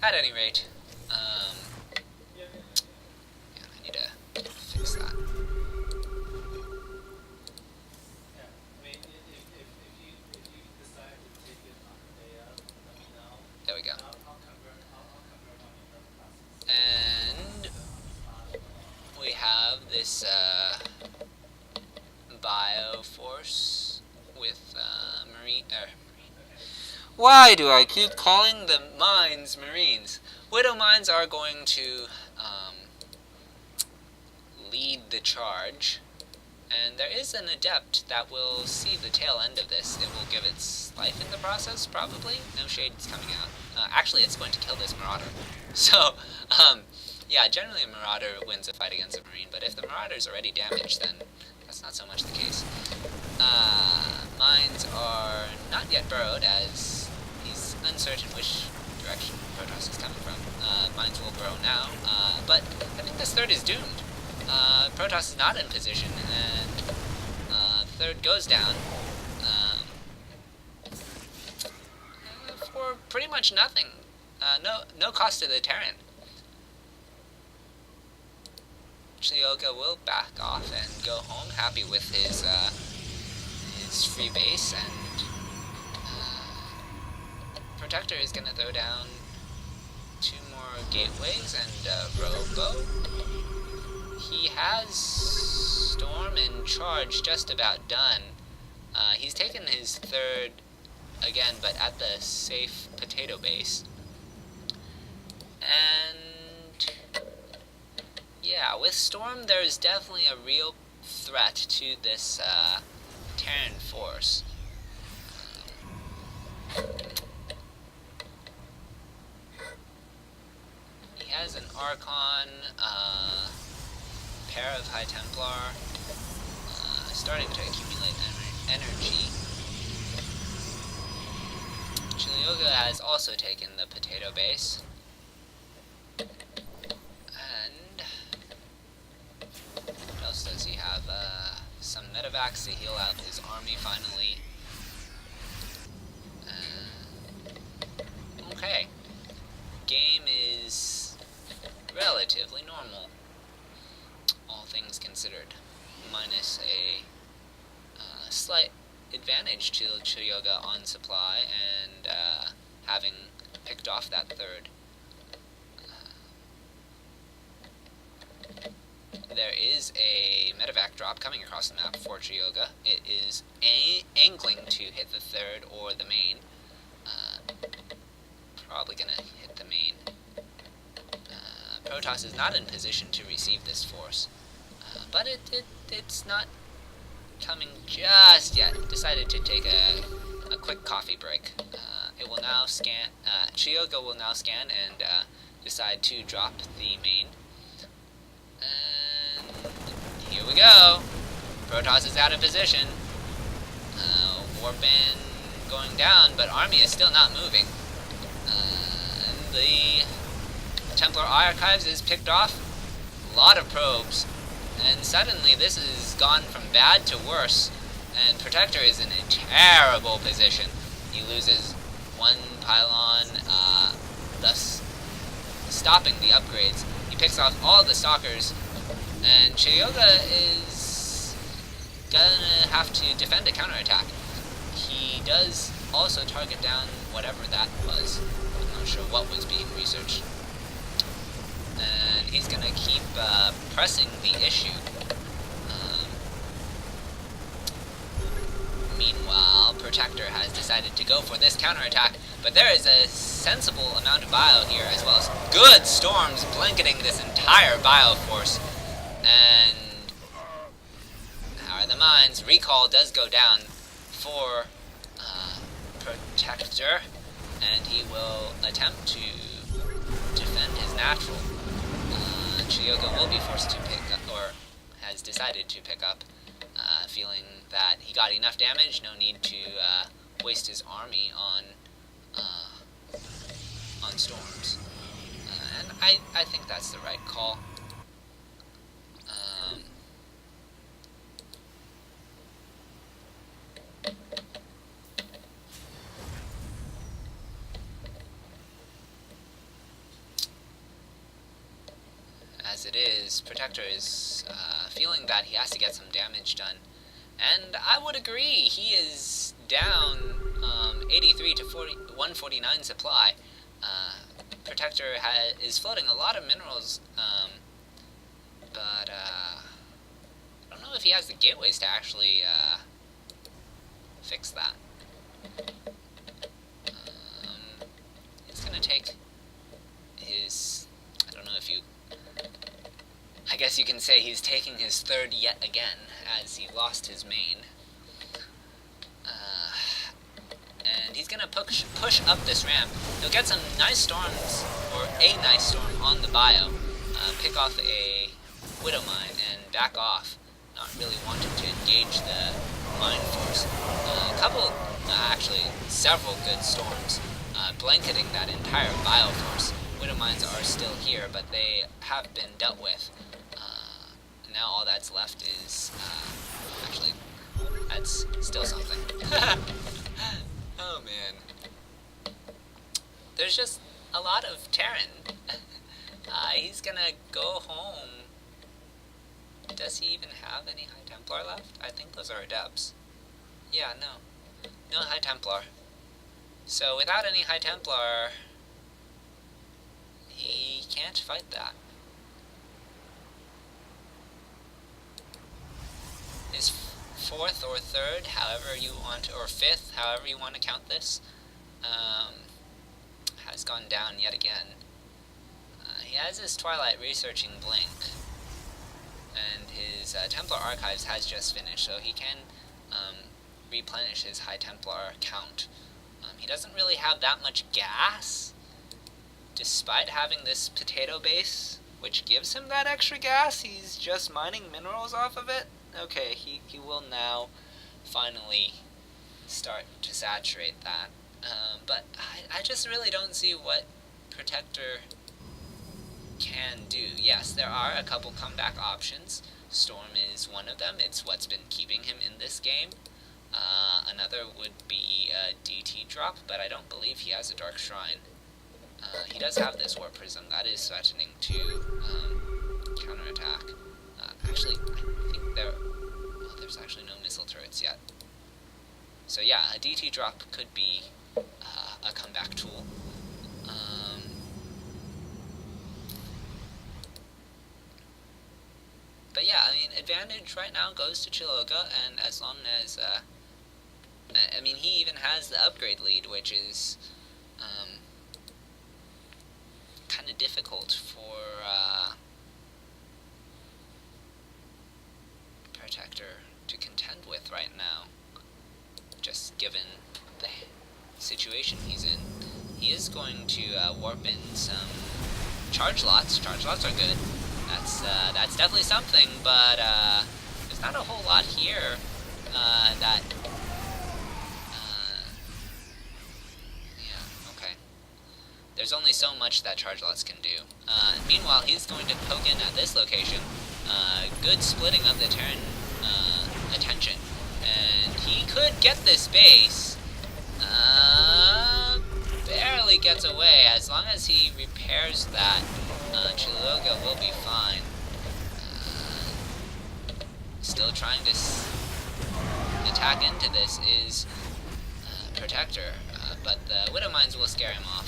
At any rate, yeah, I need to fix that. There we go. And we have this Bioforce with Marine. Why do I keep calling the mines Marines? Widow Mines are going to lead the charge, and there is an Adept that will see the tail end of this. It will give its life in the process, probably. No shades coming out. Actually, it's going to kill this Marauder. So, yeah, generally a Marauder wins a fight against a Marine, but if the Marauder is already damaged, then that's not so much the case. Mines are not yet burrowed, as he's uncertain which direction Protoss is coming from. Mines will burrow now, but I think this third is doomed. Protoss is not in position, and the third goes down for pretty much nothing. No cost to the Terran. X'LEOx will back off and go home, happy with his free base, and Protector is going to throw down 2 more gateways and Robo. He has Storm and Charge just about done. He's taken his third again, but at the safe potato base. And yeah, with Storm, there's definitely a real threat to this Terran force. He has an Archon, pair of High Templar, starting to accumulate energy. xLEOx has also taken the potato base. And what else does he have? Some medevacs to heal out his army finally. Okay. Game is relatively normal, all things considered, minus a slight advantage to xLEOx on supply and having picked off that third. There is a medevac drop coming across the map for xLEOx. It is angling to hit the third or the main. Probably gonna hit the main. Protoss is not in position to receive this force, but it's not coming just yet. Decided to take a quick coffee break. It will now scan. xLEOx will now scan and decide to drop the main. And here we go. Protoss is out of position. Warband going down, but army is still not moving. And the Templar Archives is picked off. A lot of probes. And suddenly this has gone from bad to worse. And Protector is in a terrible position. He loses one pylon, thus stopping the upgrades. He picks off all the stalkers. And xLEOx is gonna have to defend a counterattack. He does also target down whatever that was. I'm not sure what was being researched. And he's gonna keep pressing the issue. Meanwhile, Protector has decided to go for this counterattack, but there is a sensible amount of bio here, as well as good storms blanketing this entire bio force. And how are the mines? Recall does go down for Protector, and he will attempt to defend his natural. xLEOx will be forced to pick up, or has decided to pick up, feeling that he got enough damage, no need to waste his army on storms. And I think that's the right call. As it is, Protector is feeling that he has to get some damage done. And I would agree, he is down 83 to 149 supply. Protector is floating a lot of minerals, but I don't know if he has the gateways to actually fix that. It's going to take his, I don't know if you, I guess you can say he's taking his third yet again, as he lost his main. And he's gonna push up this ramp. He'll get some nice storms, or a nice storm on the bio, pick off a Widow Mine, and back off, not really wanting to engage the mine force. Actually several good storms, blanketing that entire bio force. Widow Mines are still here, but they have been dealt with. Now all that's left is, actually, that's still something. Oh man. There's just a lot of Terran. He's gonna go home. Does he even have any High Templar left? I think those are Adepts. Yeah, no. No High Templar. So without any High Templar, he can't fight that. His fourth or third, however you want, or fifth, however you want to count this, has gone down yet again. He has his Twilight researching Blink, and his Templar Archives has just finished, so he can replenish his High Templar count. He doesn't really have that much gas, despite having this potato base, which gives him that extra gas. He's just mining minerals off of it. Okay, he will now finally start to saturate that. But I just really don't see what Protector can do. Yes, there are a couple comeback options. Storm is one of them. It's what's been keeping him in this game. Another would be a DT drop, but I don't believe he has a Dark Shrine. He does have this Warp Prism. That is threatening to counterattack. Actually, I think there's actually no missile turrets yet. So yeah, a DT drop could be a comeback tool. But yeah, I mean, advantage right now goes to Chiloga, and as long as, I mean, he even has the upgrade lead, which is kind of difficult for Protector to contend with right now, just given the situation he's in. He is going to warp in some charge lots. Charge lots are good. That's definitely something, but there's not a whole lot here that. Yeah, okay. There's only so much that charge lots can do. Meanwhile, he's going to poke in at this location. Good splitting of the Terran attention, and he could get this base. Barely gets away. As long as he repairs that, Chiloga will be fine. Still trying to attack into this is Protector, but the Widow Mines will scare him off.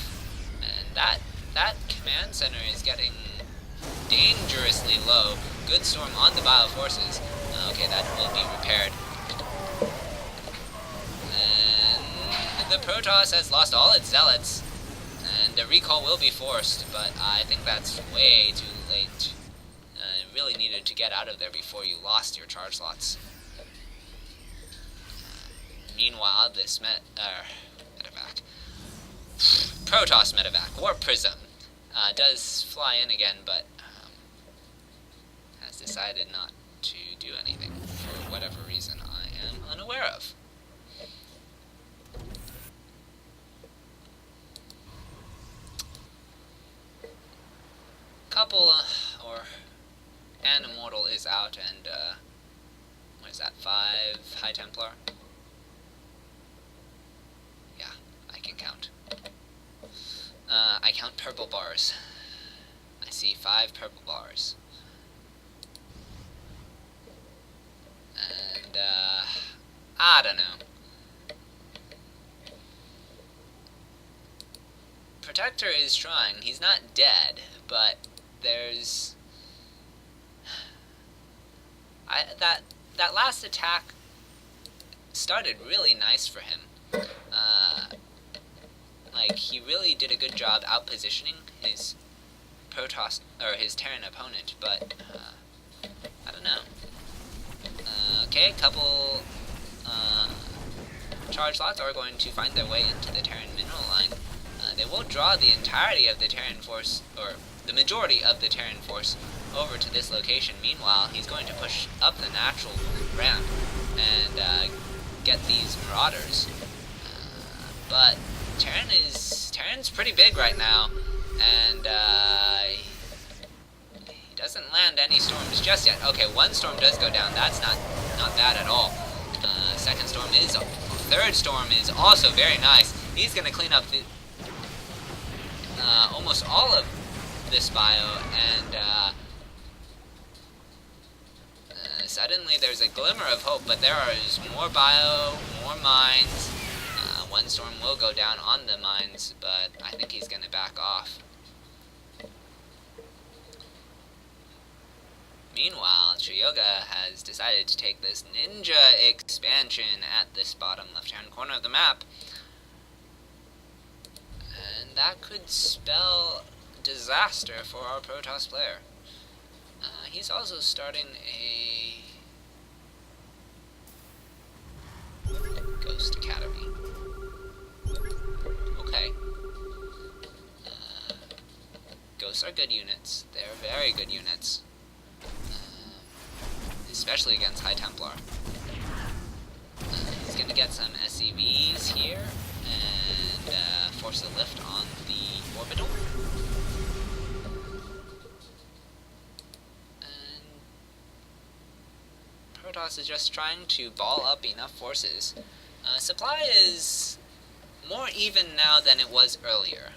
And that command center is getting dangerously low. Good storm on the Bioforces. Okay, that will be repaired. And the Protoss has lost all its zealots, and a recall will be forced, but I think that's way too late. Really needed to get out of there before you lost your charge slots. Meanwhile, this medevac, Protoss medevac, Warp Prism, does fly in again, but has decided not to do anything for whatever reason I am unaware of. Couple, and Immortal is out, and, what is that, 5 High Templar? Yeah, I can count. I count purple bars. I see 5 purple bars. And, I don't know. Protector is trying. He's not dead, but there's that last attack started really nice for him. Like, he really did a good job out-positioning his Protoss, or his Terran opponent, but I don't know. Okay, a couple charge lots are going to find their way into the Terran mineral line. They will draw the entirety of the Terran force, or the majority of the Terran force, over to this location. Meanwhile, he's going to push up the natural ramp and get these marauders. But Terran's pretty big right now, and he doesn't land any storms just yet. Okay, one storm does go down. That's not bad at all. Second storm is, third storm is also very nice. He's going to clean up the almost all of this bio, and suddenly there's a glimmer of hope, but there is more bio, more mines. One storm will go down on the mines, but I think he's going to back off. Meanwhile, Chiyoga has decided to take this ninja expansion at this bottom left-hand corner of the map, and that could spell disaster for our Protoss player. He's also starting a Ghost Academy. Okay. Ghosts are good units. They're very good units. Especially against High Templar. gonna get some SCVs here and force a lift on the orbital. And Protoss is just trying to ball up enough forces. Supply is more even now than it was earlier.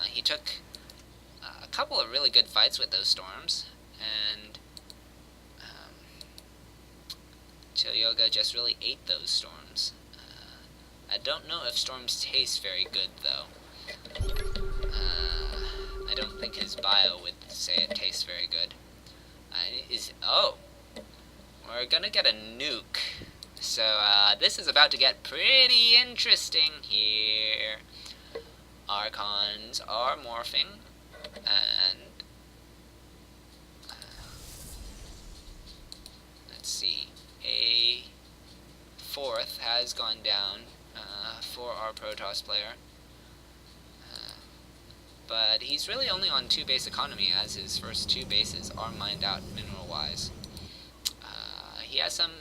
He took a couple of really good fights with those storms, and X'LEOx just really ate those storms. I don't know if storms taste very good, though. I don't think his bio would say it tastes very good. Oh, we're gonna get a nuke. So, this is about to get pretty interesting here. Archons are morphing, and let's see, a fourth has gone down for our Protoss player, but he's really only on 2 base economy, as his first 2 bases are mined out mineral-wise. He has some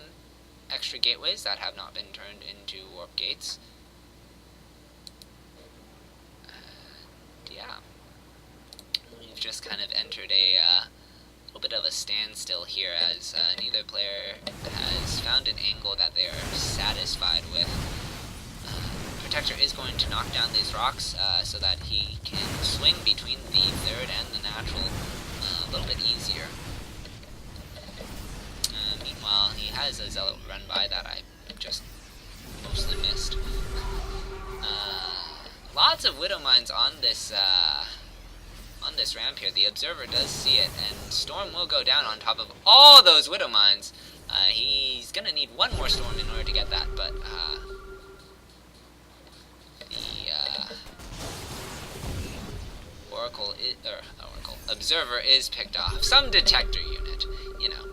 extra gateways that have not been turned into warp gates. And yeah, we've just kind of entered a little bit of a standstill here, as neither player has found an angle that they are satisfied with. Protector is going to knock down these rocks so that he can swing between the third and the natural a little bit easier. Meanwhile, he has a Zealot run by that I just mostly missed. Lots of Widow Mines on this ramp here. The Observer does see it, and Storm will go down on top of all those Widow Mines. He's gonna need one more Storm in order to get that, but the Observer is picked off. Some detector unit, you know.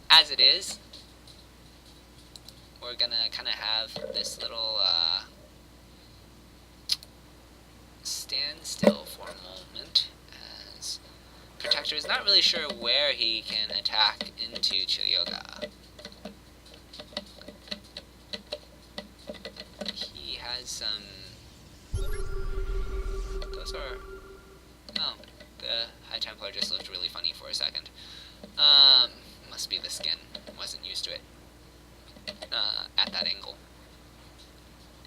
As it is, we're gonna kind of have this little standstill for a moment, as Protector is not really sure where he can attack into xLEOx. He has some... Those are... Oh, the High Templar just looked really funny for a second. Must be the skin. Wasn't used to it at that angle.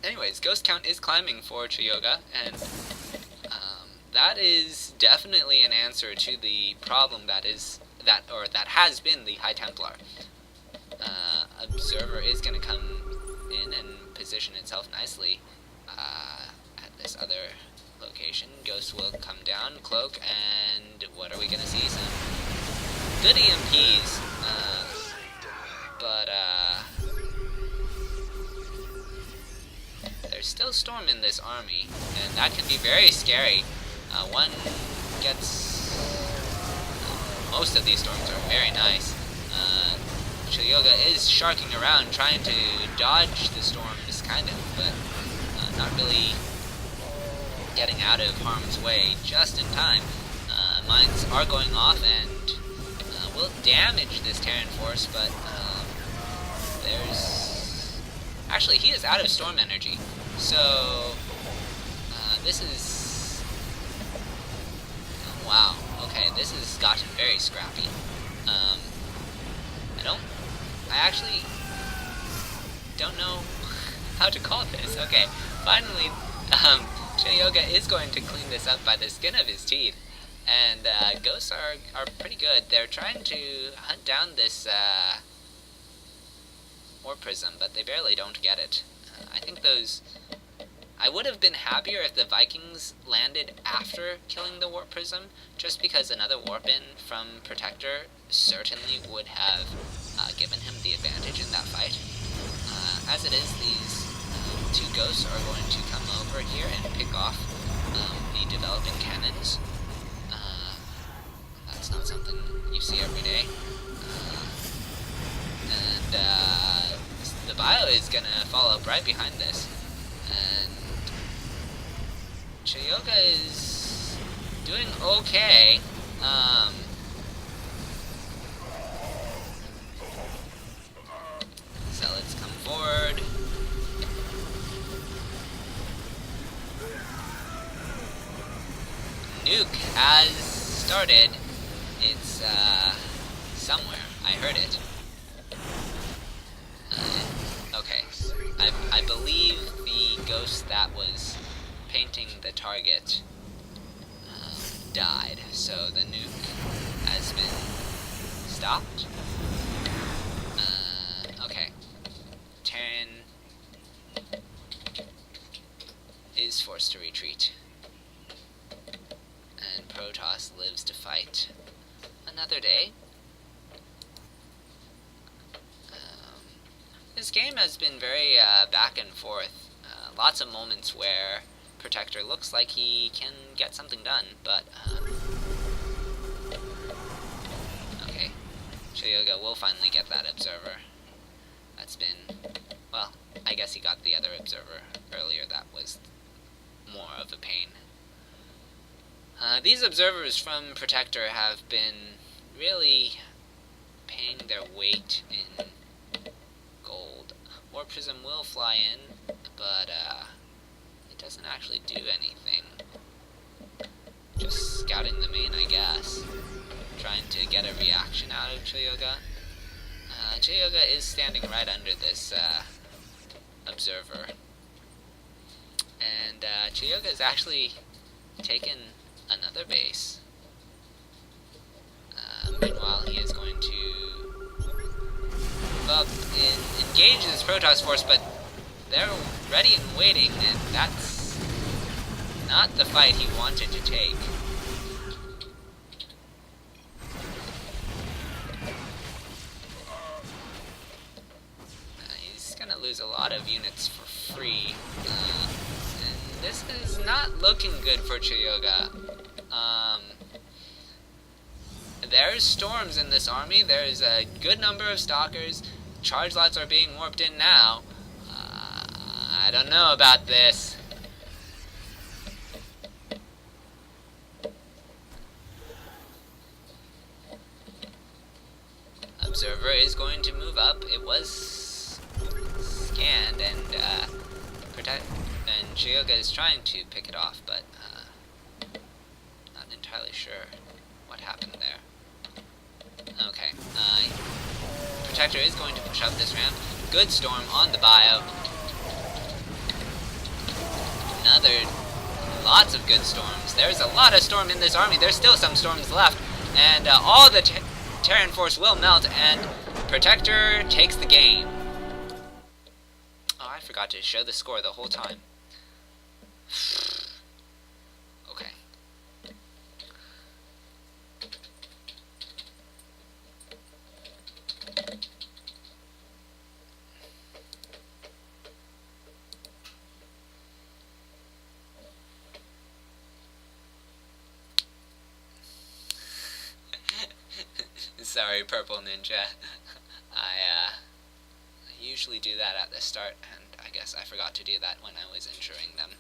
Anyways, Ghost Count is climbing for xLEOx, and that is definitely an answer to the problem that has been the High Templar. Observer is going to come in and position itself nicely at this other location. Ghost will come down, cloak, and what are we going to see? Some good EMPs, but there's still Storm in this army, and that can be very scary. One gets... most of these Storms are very nice. xLEOx is sharking around, trying to dodge the Storms, kind of, but not really getting out of harm's way just in time. Mines are going off, and will damage this Terran force, but there's... Actually, he is out of Storm energy, so this is... Oh, wow, okay, this has gotten very scrappy. I actually don't know how to call this. Okay, finally, xLEOx is going to clean this up by the skin of his teeth. And ghosts are pretty good. They're trying to hunt down this Warp Prism, but they barely don't get it. I think those... I would have been happier if the Vikings landed after killing the Warp Prism, just because another Warp-in from Protector certainly would have given him the advantage in that fight. As it is, these 2 ghosts are going to come over here and pick off the developing cannons. That's not something you see every day. And the bio is gonna follow up right behind this. And xLEOx is doing okay. Zealots come forward. Nuke has started. It's somewhere. I heard it. Okay. I believe the ghost that was painting the target died, so the nuke has been stopped. Okay. Terran is forced to retreat. And Protoss lives to fight another day. This game has been very back and forth. Lots of moments where Protector looks like he can get something done, but okay. Shoyoga will finally get that observer. That's been, well, I guess he got the other observer earlier. That was more of a pain. These observers from Protector have been really paying their weight in gold. War Prism will fly in, but it doesn't actually do anything. Just scouting the main, I guess. Trying to get a reaction out of Choyoga. Choyoga is standing right under this observer. And Choyoga has actually taken another base. Meanwhile, he is going to move up and engage his Protoss force, but they're ready and waiting, and that's not the fight he wanted to take. He's gonna lose a lot of units for free, and this is not looking good for Choyoga. There's storms in this army. There's a good number of stalkers. Charge lots are being warped in now. I don't know about this. Observer is going to move up. It was scanned, and Choyoga is trying to pick it off, but not entirely sure what happened there. Okay, Protector is going to push up this ramp. Good storm on the bio. Lots of good storms. There's a lot of storm in this army. There's still some storms left, and all the Terran force will melt, and Protector takes the game. Oh, I forgot to show the score the whole time. Okay. Sorry, Purple Ninja. I usually do that at the start, and I guess I forgot to do that when I was injuring them.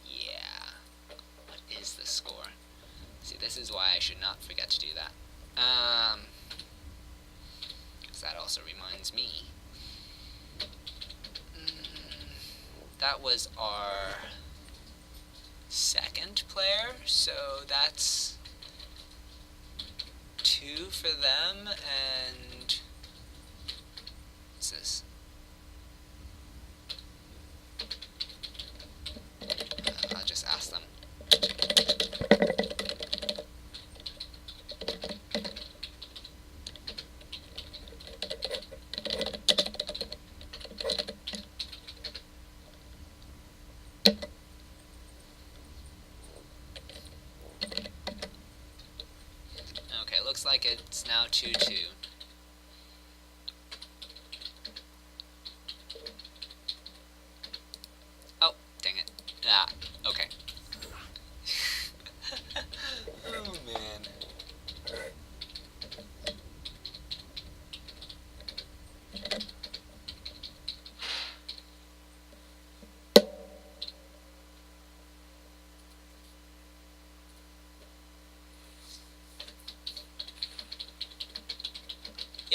Yeah. What is the score? See, this is why I should not forget to do that. 'Cause that also reminds me. That was our second player, so that's 2 for them, and what's this? I'll just ask them. Looks like it's now 2-2.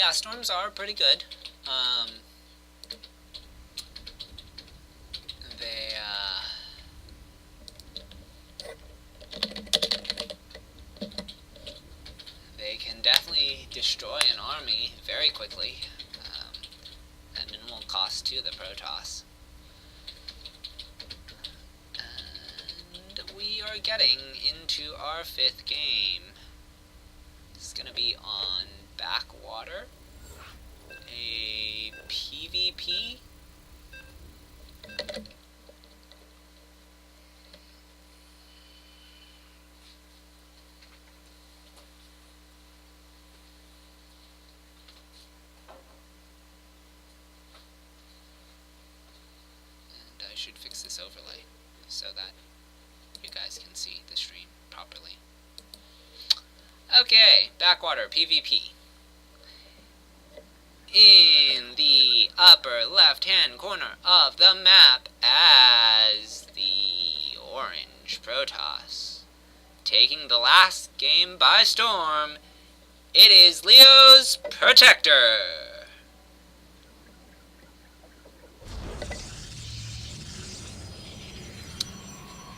Yeah, storms are pretty good. They, they can definitely destroy an army very quickly, at minimal cost to the Protoss. And we are getting into our 5th game. It's gonna be on Backwater, a PvP. I should fix this overlay so that you guys can see the stream properly. Okay, Backwater PvP. In the upper left-hand corner of the map as the orange Protoss. Taking the last game by storm, it is Leo's Protector.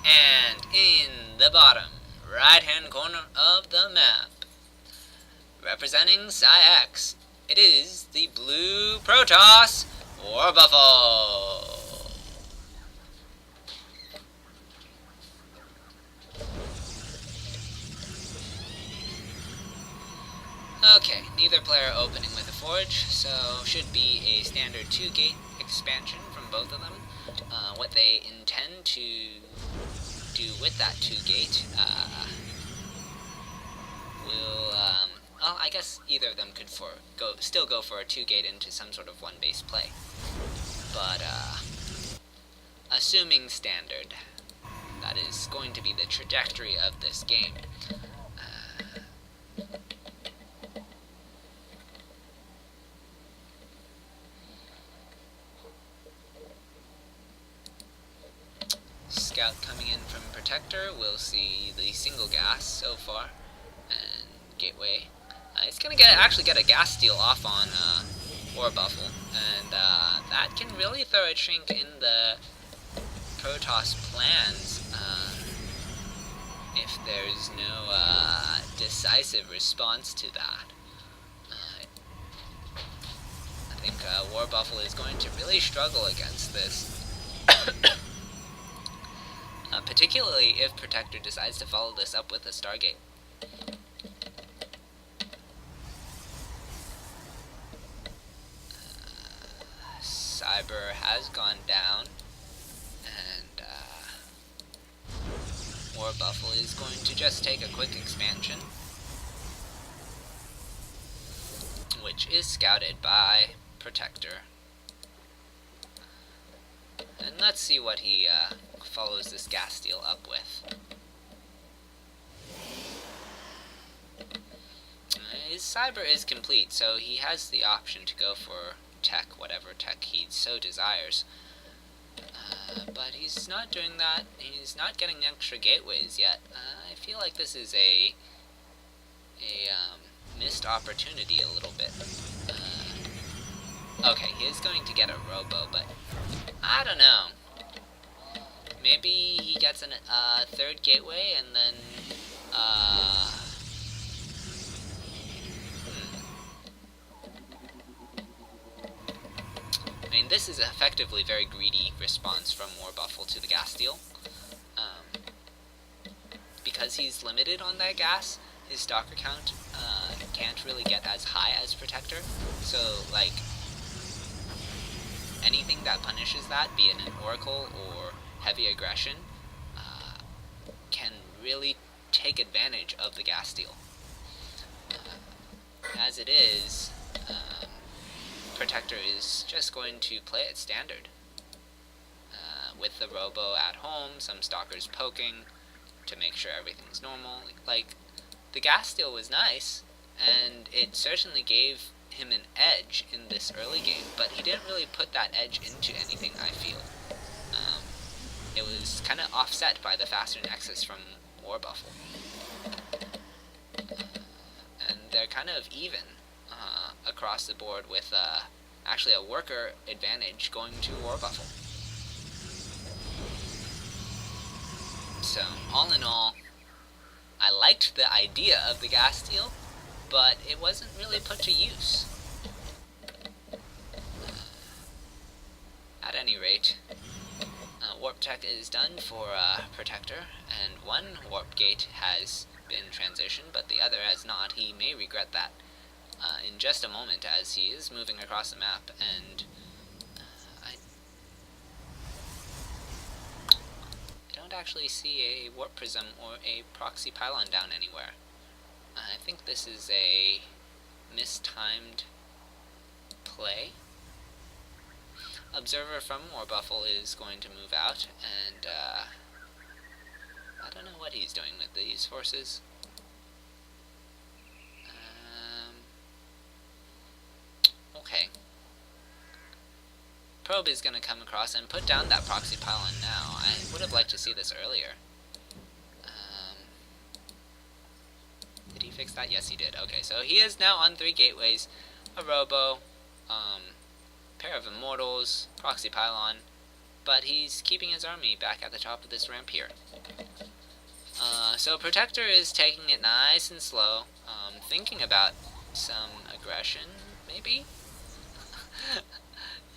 And in the bottom right-hand corner of the map, representing Psionic, it is the blue Protoss War Buffalo. Okay, neither player opening with a forge, so should be a standard 2-gate expansion from both of them. What they intend to do with that 2-gate will, well, I guess either of them could still go for a 2-gate into some sort of 1-base play. But, assuming standard, that is going to be the trajectory of this game. Scout coming in from Protector, we'll see the single gas so far, and Gateway. It's gonna actually get a gas steal off on War Buffalo, and that can really throw a chink in the Protoss plans if there's no decisive response to that. I think War Buffalo is going to really struggle against this. Particularly if Protector decides to follow this up with a Stargate. Cyber has gone down, and War Buffalo is going to just take a quick expansion, which is scouted by Protector. And let's see what he follows this gas steal up with. His cyber is complete, so he has the option to go for tech, whatever tech he so desires. But he's not doing that. He's not getting extra gateways yet. I feel like this is a missed opportunity a little bit. Okay, he is going to get a robo, but I don't know. Maybe he gets a third gateway and then I mean, this is effectively very greedy response from War Buffalo to the gas steal. Because he's limited on that gas, his stalker count can't really get as high as Protector. So, like, anything that punishes that, be it an Oracle or heavy aggression, can really take advantage of the gas steal. As it is, Protector is just going to play it standard. With the robo at home, some stalkers poking to make sure everything's normal. Like, the gas steal was nice, and it certainly gave him an edge in this early game, but he didn't really put that edge into anything, I feel. It was kind of offset by the faster nexus from War Buffalo. And they're kind of even. across the board with actually a worker advantage going to Warbuffle. So, all in all, I liked the idea of the gas steal, but it wasn't really put to use. At any rate, Warp Tech is done for Protector, and one Warp Gate has been transitioned, but the other has not. He may regret that in just a moment, as he is moving across the map, and I don't actually see a Warp Prism or a Proxy Pylon down anywhere. I think this is a mistimed play. Observer from Warbuffle is going to move out, and I don't know what he's doing with these forces. Okay. Probe is going to come across and put down that Proxy Pylon now. I would have liked to see this earlier. Did he fix that? Yes, he did. Okay, so he is now on 3 gateways, a Robo, pair of Immortals, Proxy Pylon, but he's keeping his army back at the top of this ramp here. So Protector is taking it nice and slow, thinking about some aggression, maybe?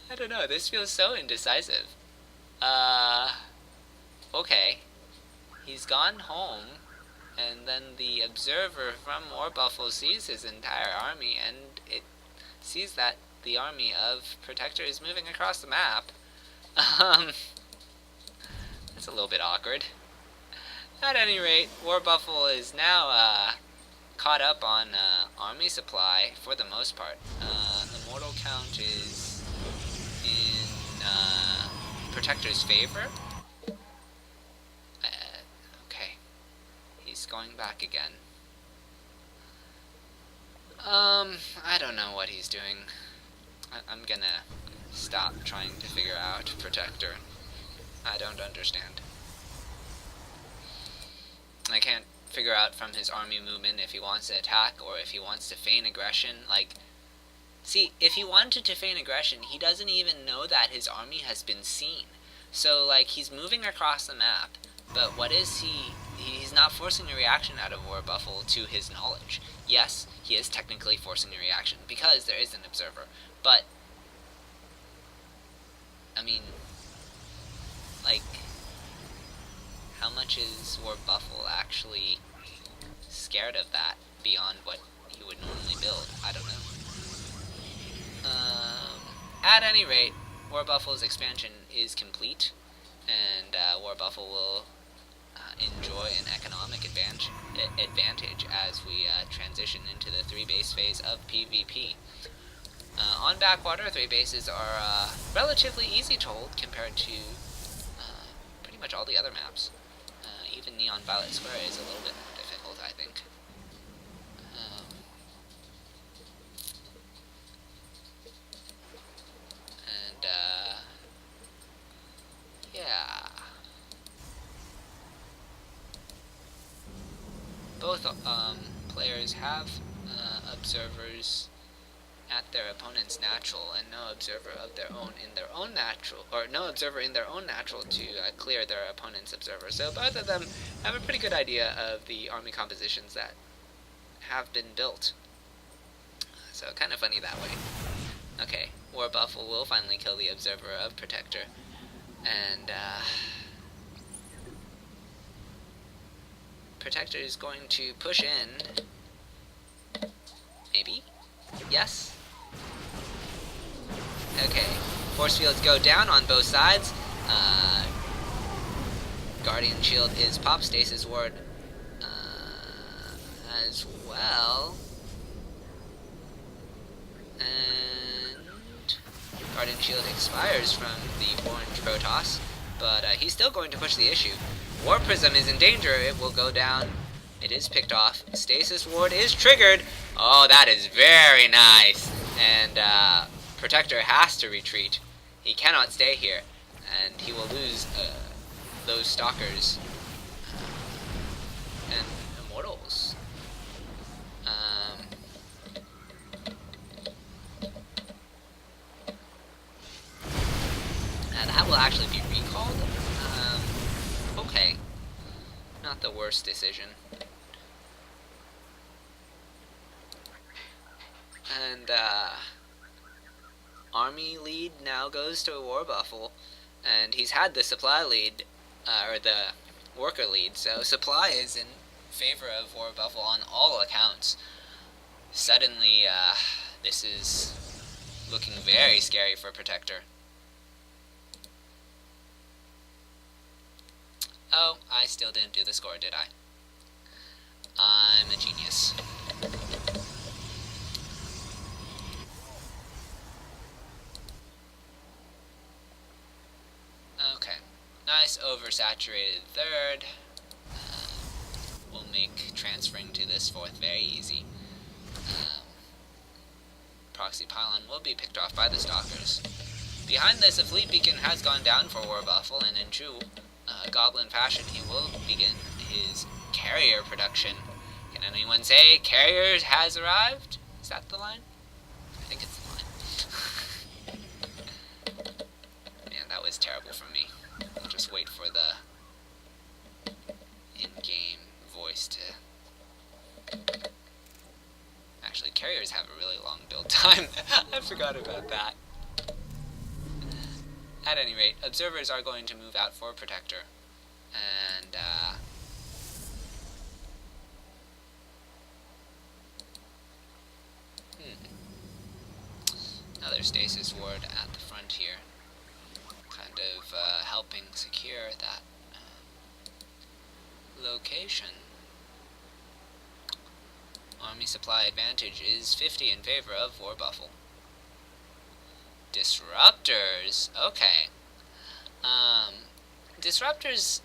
I don't know, this feels so indecisive. Okay. He's gone home, and then the Observer from Warbuffle sees his entire army, and it sees that the army of Protector is moving across the map. That's a little bit awkward. At any rate, Warbuffle is now caught up on army supply for the most part. The mortal count is in Protector's favor. Okay. He's going back again. I don't know what he's doing. I'm gonna stop trying to figure out Protector. I don't understand. I can't figure out from his army movement if he wants to attack or if he wants to feign aggression. Like, see, if he wanted to feign aggression, he doesn't even know that his army has been seen. So, like, he's moving across the map, but what is he? He's not forcing a reaction out of Warbuffle to his knowledge. Yes, he is technically forcing a reaction because there is an Observer, but I mean, like, how much is Warbuffle actually scared of that beyond what he would normally build? I don't know. At any rate, Warbuffle's expansion is complete, and Warbuffle will enjoy an economic advantage as we transition into the 3 base phase of PvP. On Backwater, 3 bases are relatively easy to hold compared to pretty much all the other maps. Even Neon Violet Square is a little bit more difficult, I think. Yeah. Both players have observers at their opponent's natural, and no observer of their own in their own natural, or no observer in their own natural to clear their opponent's observer. So both of them have a pretty good idea of the army compositions that have been built. So kind of funny that way. Okay, Warbuffle will finally kill the observer of Protector, and Protector is going to push in. Maybe? Yes? Okay, force fields go down on both sides. Guardian Shield is pop, Stasis Ward as well. And Guardian Shield expires from the orange Protoss, but he's still going to push the issue. War Prism is in danger, it will go down. It is picked off. Stasis Ward is triggered. Oh, that is very nice. And Protector has to retreat. He cannot stay here, and he will lose those Stalkers and Immortals. that will actually be recalled? Okay. Not the worst decision. And, Army lead now goes to War Buffle, and he's had the supply lead, or the worker lead, so supply is in favor of War Buffle on all accounts. Suddenly, this is looking very scary for Protector. Oh, I still didn't do the score, did I? I'm a genius. Okay, nice oversaturated third. Will make transferring to this fourth very easy. Proxy pylon will be picked off by the stalkers. Behind this, a fleet beacon has gone down for War Buffle, and in true Goblin fashion, he will begin his carrier production. Can anyone say carrier has arrived? Is that the line? I think it's the line. Man, that was terrible for me. I'll just wait for the in-game voice to... Actually, carriers have a really long build time. I forgot about that. At any rate, observers are going to move out for Protector. And, another stasis ward at the front here. Kind of, helping secure that, location. Army supply advantage is 50 in favor of War Buffle. Disruptors, okay. Disruptors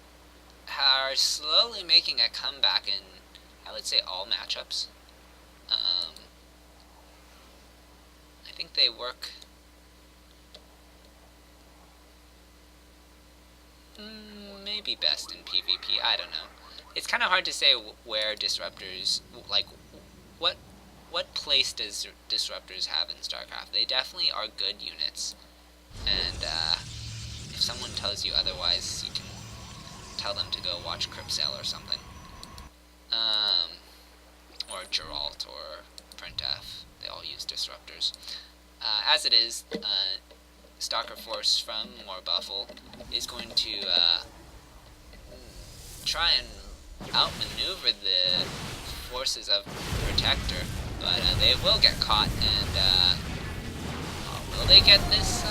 are slowly making a comeback in, I would say, all matchups. I think they work... maybe best in PvP, I don't know. It's kind of hard to say where disruptors, like, what place does disruptors have in StarCraft? They definitely are good units, and if someone tells you otherwise, you can tell them to go watch Cryptsale or something, or Geralt or Printf. They all use disruptors. As it is, Stalker Force from War Buffle is going to try and outmaneuver the forces of Protector, but they will get caught, and will they get this?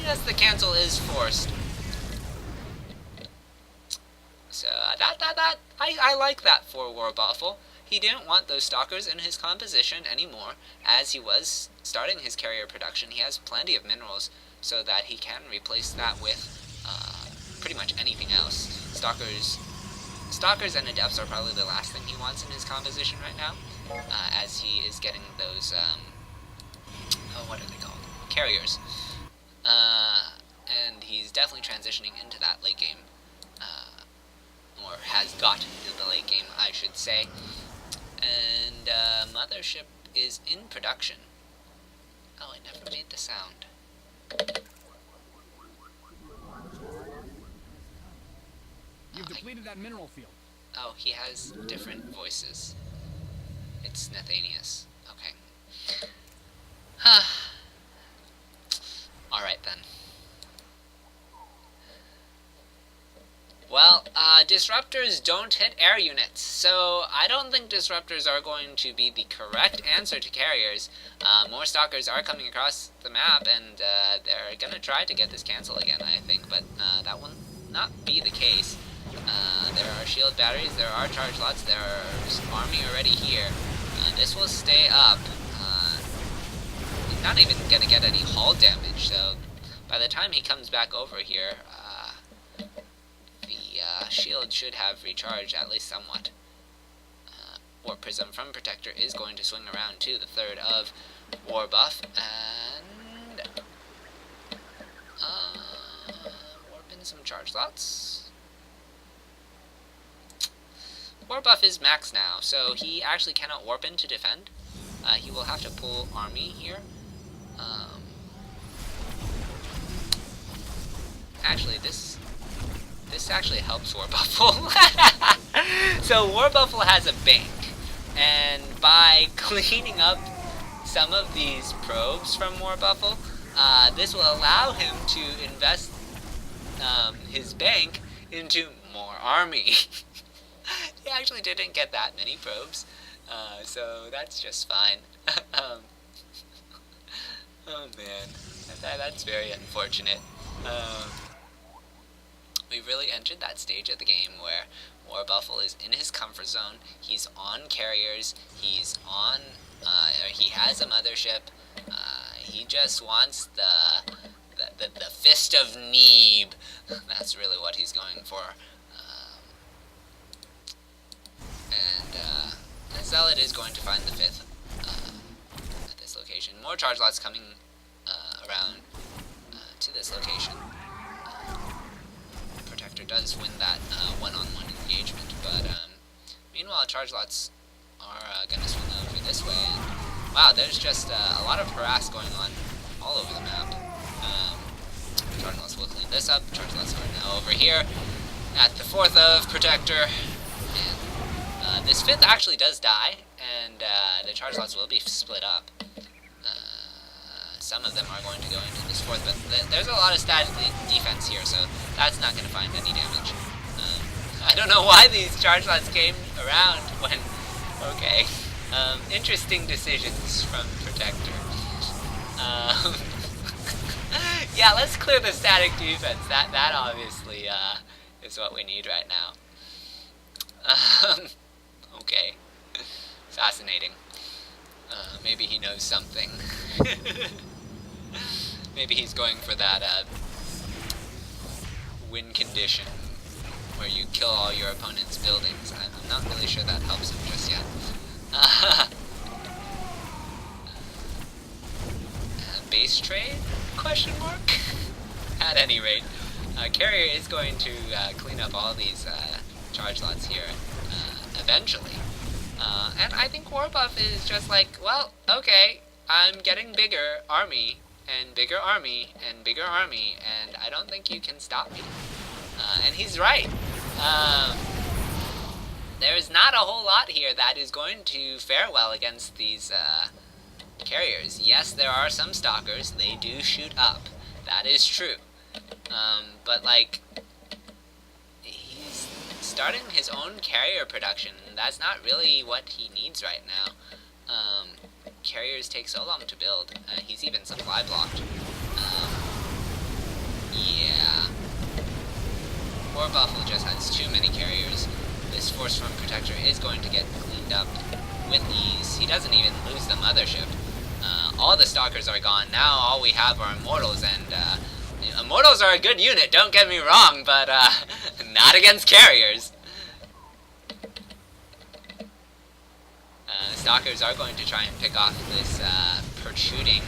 Yes, the cancel is forced. So I like that for War Buffle. He didn't want those stalkers in his composition anymore, as he was starting his carrier production. He has plenty of minerals, so that he can replace that with pretty much anything else. Stalkers and Adepts are probably the last thing he wants in his composition right now, as he is getting those, what are they called? Carriers. And he's definitely transitioning into that late game, or has got into the late game, I should say. And, Mothership is in production. Oh, I never made the sound.
You've depleted that mineral field.
Oh, he has different voices. It's Nathanius. Okay. Alright then. Well, disruptors don't hit air units, so I don't think disruptors are going to be the correct answer to carriers. More stalkers are coming across the map, and they're gonna try to get this cancel again, I think, but that will not be the case. There are shield batteries, there are charge lots, there's army already here. This will stay up. He's not even gonna get any hull damage, so by the time he comes back over here, the shield should have recharged at least somewhat. War Prism from Protector is going to swing around to the third of War Buff, and warp in some charge lots. War Buff is max now, so he actually cannot warp in to defend. He will have to pull army here. actually, this actually helps Warbuffle. So Warbuffle has a bank, and by cleaning up some of these probes from Warbuffle, this will allow him to invest his bank into more army. He actually didn't get that many probes, so that's just fine. Oh man, that's very unfortunate. We've really entered that stage of the game where Warbuffle is in his comfort zone. He's on carriers. He's on. He has a mothership. He just wants the fist of Neeb. That's really what he's going for. And Zealot is going to find the 5th at this location. More charge lots coming around to this location. Protector does win that one-on-one engagement, but meanwhile charge lots are going to swing over this way. And, wow, there's just a lot of harass going on all over the map. Charge lots will clean this up. Charge lots are now over here at the 4th of Protector. And this 5th actually does die, and the charge lots will be split up. Some of them are going to go into this 4th, but there's a lot of static defense here, so that's not going to find any damage. I don't know why these charge lots came around when... Okay. Interesting decisions from Protector. Yeah, let's clear the static defense. That obviously is what we need right now. Okay. Fascinating. Maybe he knows something. Maybe he's going for that win condition where you kill all your opponent's buildings. I'm not really sure that helps him just yet. Base trade? Question mark? At any rate, Carrier is going to clean up all these charge lots here eventually. And I think Warbuff is just like, well, okay, I'm getting bigger army, and bigger army, and bigger army, and I don't think you can stop me. And he's right. There's not a whole lot here that is going to fare well against these carriers. Yes, there are some stalkers. They do shoot up. That is true. But, like, he's starting his own carrier production. That's not really what he needs right now. Carriers take so long to build. He's even supply blocked. Yeah. Warbuffle just has too many carriers. This force from Protector is going to get cleaned up with ease. He doesn't even lose the mothership. All the stalkers are gone. Now all we have are Immortals, and Immortals are a good unit, don't get me wrong, but not against carriers. Stalkers are going to try and pick off this protruding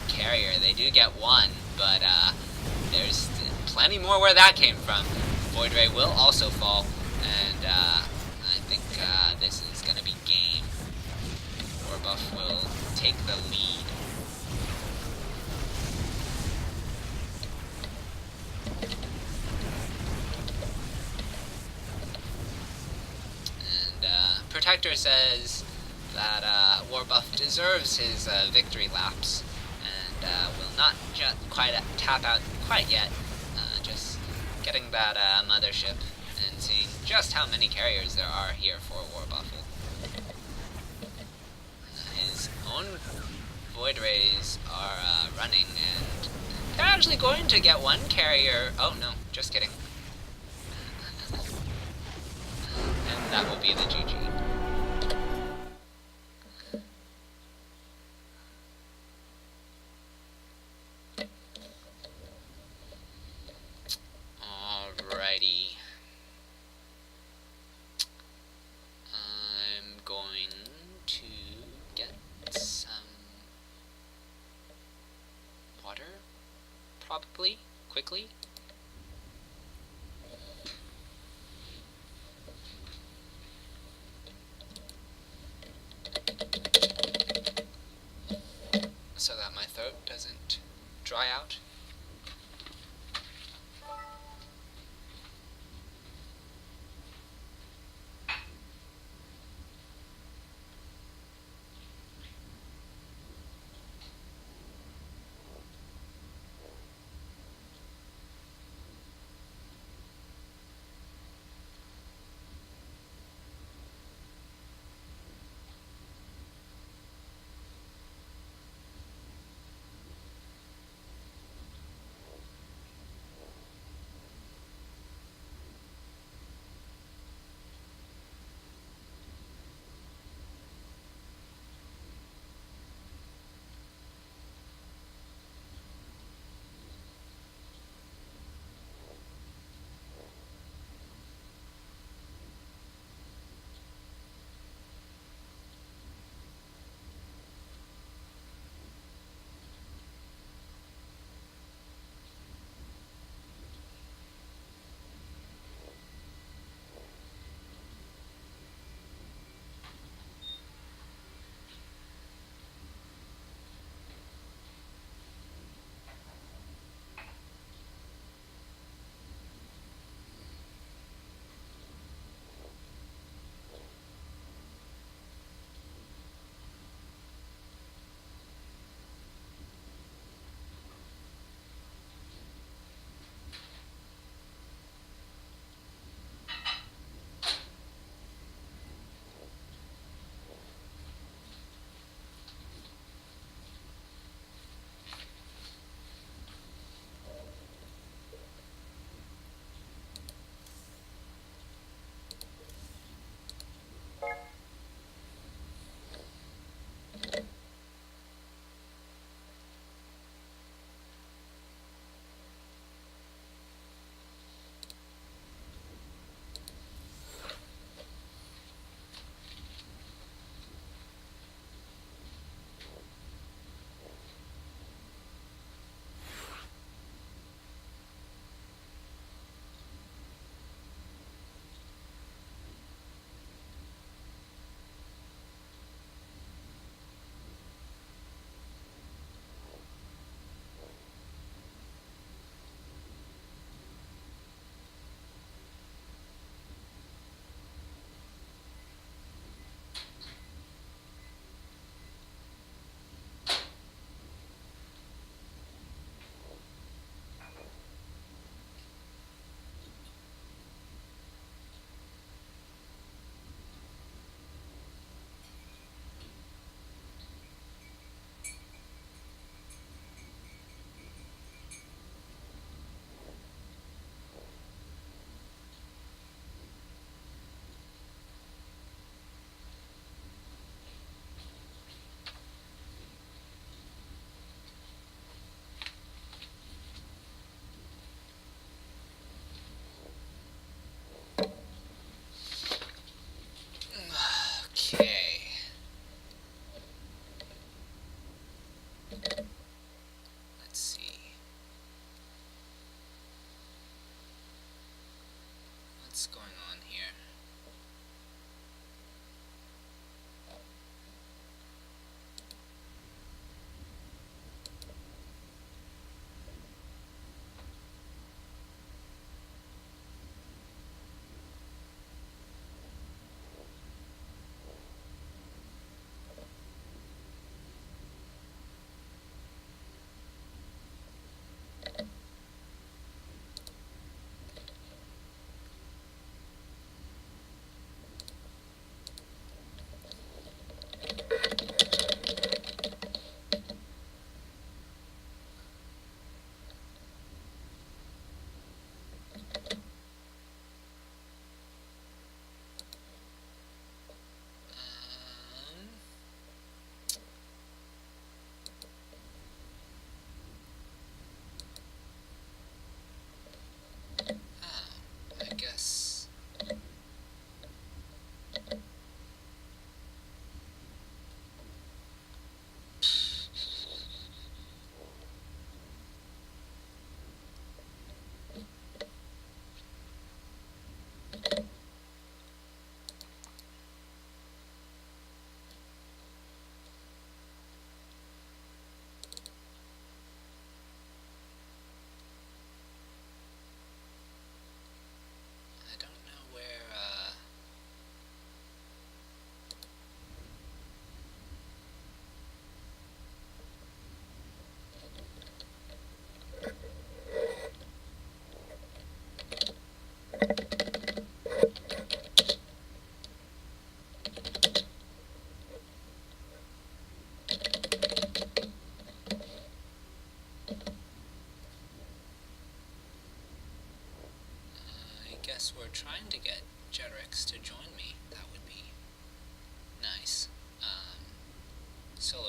carrier. They do get one, but there's plenty more where that came from. Void Ray will also fall, and I think this is going to be game. Warbuff will take the lead. And Protector says that Warbuff deserves his victory laps, and will not quite tap out quite yet. Just getting that mothership and seeing just how many carriers there are here for Warbuffle. His own Void Rays are running, and they're actually going to get one carrier. Oh no, just kidding. And that will be the GG. Alrighty. I'm going to get some water, probably, quickly. So that my throat doesn't dry out.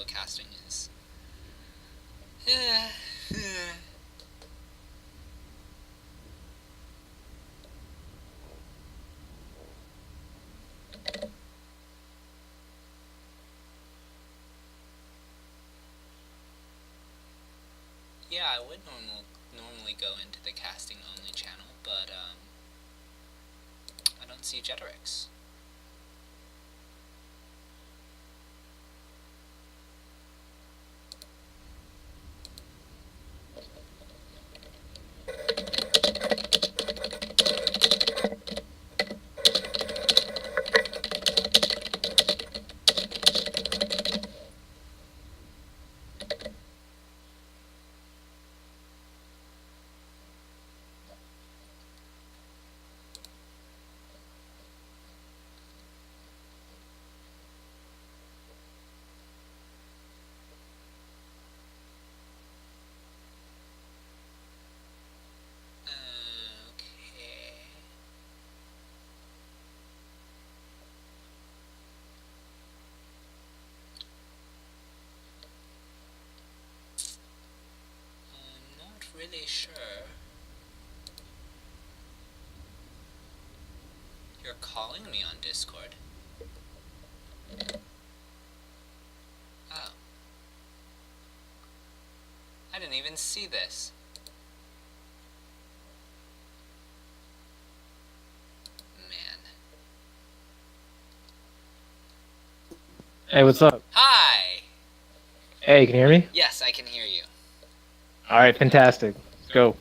solo casting is... Yeah, I would normally go into the casting only channel, but I don't see Jeterix. Really sure. You're calling me on Discord. Oh. I didn't even see this. Man.
Hey, what's up?
Hi!
Hey, can you hear me?
Yes, I can hear you.
Alright, fantastic. Let's go.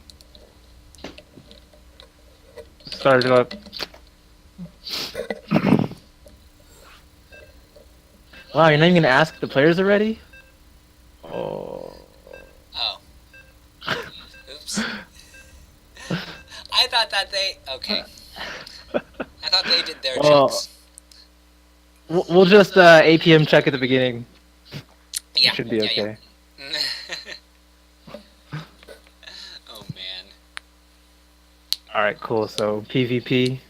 Start it up. Wow, you're not even gonna ask the players already? Oh.
Oh. Oops. I thought that they... Okay. I thought they did their checks.
We'll just APM check at the beginning.
Yeah.
It should be okay.
Yeah. Oh, man.
Alright, cool. So, PvP.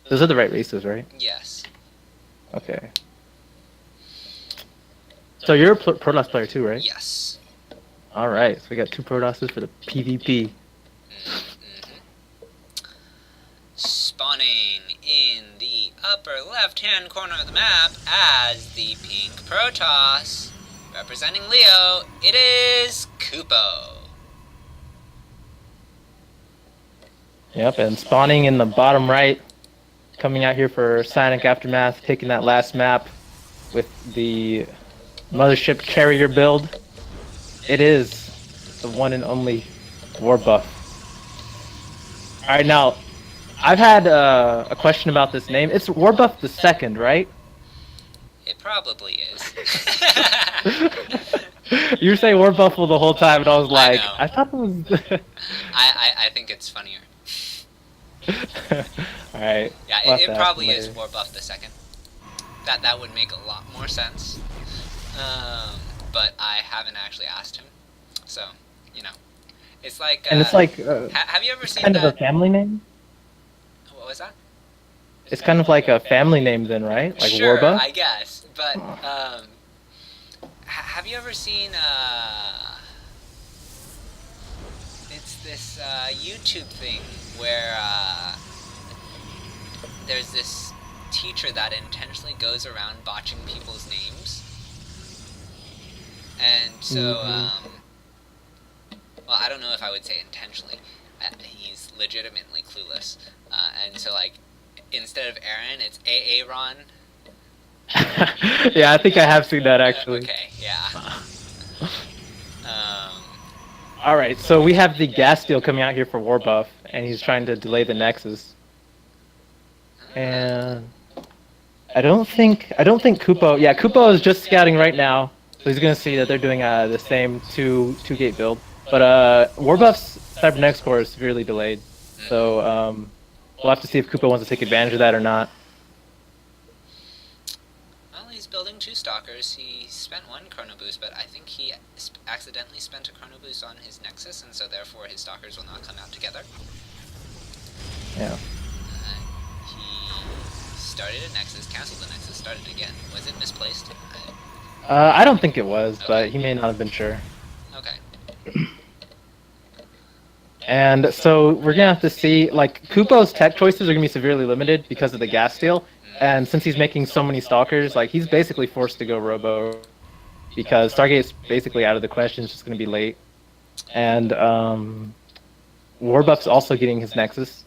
Those are the right races, right?
Yes.
Okay. So you're a Protoss player too, right?
Yes.
Alright, so we got 2 Protosses for the PvP.
Spawning in the upper left-hand corner of the map as the pink Protoss. Representing Leo, it is Kupo.
Yep, and spawning in the bottom right, coming out here for Psionic Aftermath, taking that last map with the Mothership Carrier build. It is the one and only Warbuff. Alright, now, I've had a question about this name. It's Warbuff the Second, right?
It probably is.
You were saying Warbuffle the whole time, and I was like,
I know.
I thought it was...
I think it's funnier.
Alright.
Yeah, it probably is Warbuff the Second. That would make a lot more sense. But I haven't actually asked him, so you know, it's like.
And it's like.
Have you ever seen
kind
that?
of a family name?
What was that?
It's kind of like a family name then, right? Like
Sure,
Warbuff?
I guess. But have you ever seen it's this YouTube thing where there's this teacher that intentionally goes around botching people's names, and so well, I don't know if I would say intentionally. He's legitimately clueless, and so like instead of Aaron, it's Aaron.
Yeah, I think I have seen that actually.
Okay, yeah.
Alright, so we have the gas deal coming out here for Warbuff, and he's trying to delay the Nexus. And I don't think Kupo. Yeah, Kupo is just scouting right now, so he's gonna see that they're doing the same two-gate build. But Warbuff's Cybernetics core is severely delayed, so we'll have to see if Kupo wants to take advantage of that or not.
Well, he's building 2 Stalkers. He spent 1 Chrono Boost, but I think he accidentally spent a Chrono Boost on his Nexus, and so therefore his Stalkers will not come out together.
Yeah.
He started a Nexus, canceled the Nexus, started again. Was it misplaced?
I don't think it was, but he may not have been sure.
Okay.
And so we're gonna have to see, like, Kupo's tech choices are gonna be severely limited because of the gas steal. And since he's making so many stalkers, like he's basically forced to go Robo because Stargate's basically out of the question. It's just gonna be late. And Warbuff's also getting his Nexus.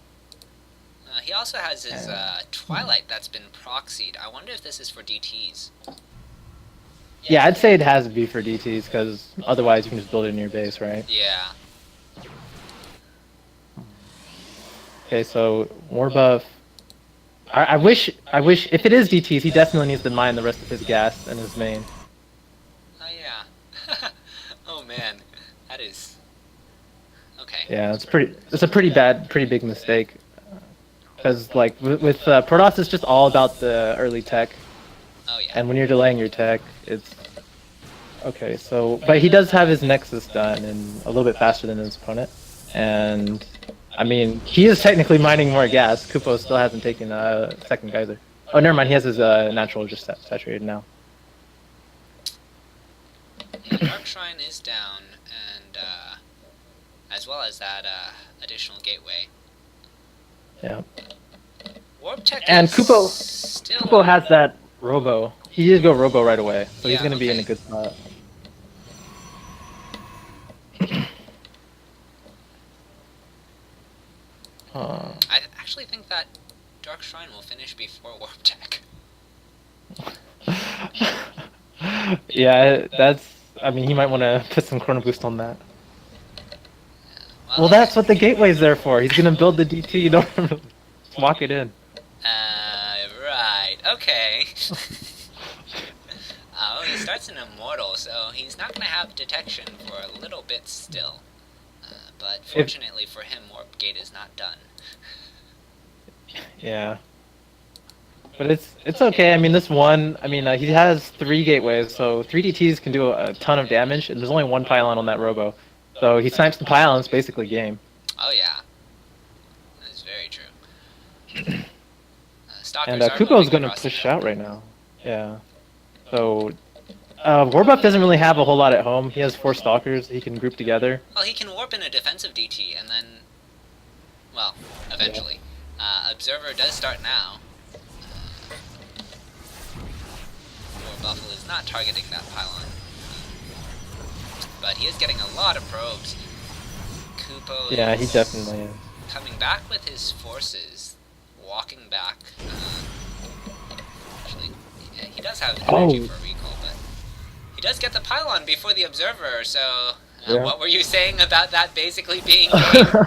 He also has his Twilight that's been proxied. I wonder if this is for DTs.
Yeah, I'd say it has to be for DTs because otherwise you can just build it in your base, right?
Yeah.
Okay, so Warbuff. I wish if it is DTs, he definitely needs to mine the rest of his gas and his main.
Oh yeah. Oh man, that is. Okay.
Yeah, it's a pretty big mistake. Because like with Protoss, it's just all about the early tech,
Oh yeah.
and when you're delaying your tech, it's okay. So, but he does have his Nexus done and a little bit faster than his opponent, and I mean he is technically mining more gas. Kupo still hasn't taken a second geyser. Oh, never mind. He has his natural just saturated now.
Yeah, Dark Shrine is down, and as well as that additional gateway.
Yeah.
Warp Tech
And
is
Kupo
still
has that Robo. He did go Robo right away, so he's
Yeah,
gonna be in
okay.
a good spot.
I actually think that Dark Shrine will finish before Warp Tech.
Yeah, that's. I mean, he might want to put some Chrono Boost on that. Well,
okay.
that's what the gateway's there for. He's gonna build the DT. You don't just walk it in.
Right. Okay. Oh, he starts an Immortal, so he's not gonna have detection for a little bit still. But fortunately for him, Warp Gate is not done.
Yeah. But it's okay. I mean, this one. I mean, he has 3 gateways, so 3 DTs can do a ton of damage, and there's only 1 pylon on that Robo. So he snipes the pylon. It's basically game.
Oh yeah. That is very true. Stalkers
And
are
Kupo's
moving
gonna
across the
push
map.
out right now. Yeah. So Warbuff doesn't really have a whole lot at home. He has 4 stalkers he can group together.
Well, he can warp in a defensive DT, and then, well, eventually. Observer does start now. Buffalo is not targeting that pylon. But he is getting a lot of probes. Kupo
Yeah, he
is
definitely is.
coming back with his forces, walking back. Actually, yeah, he does have energy for recall, but he does get the pylon before the observer, so
Yeah.
what were you saying about that basically being game?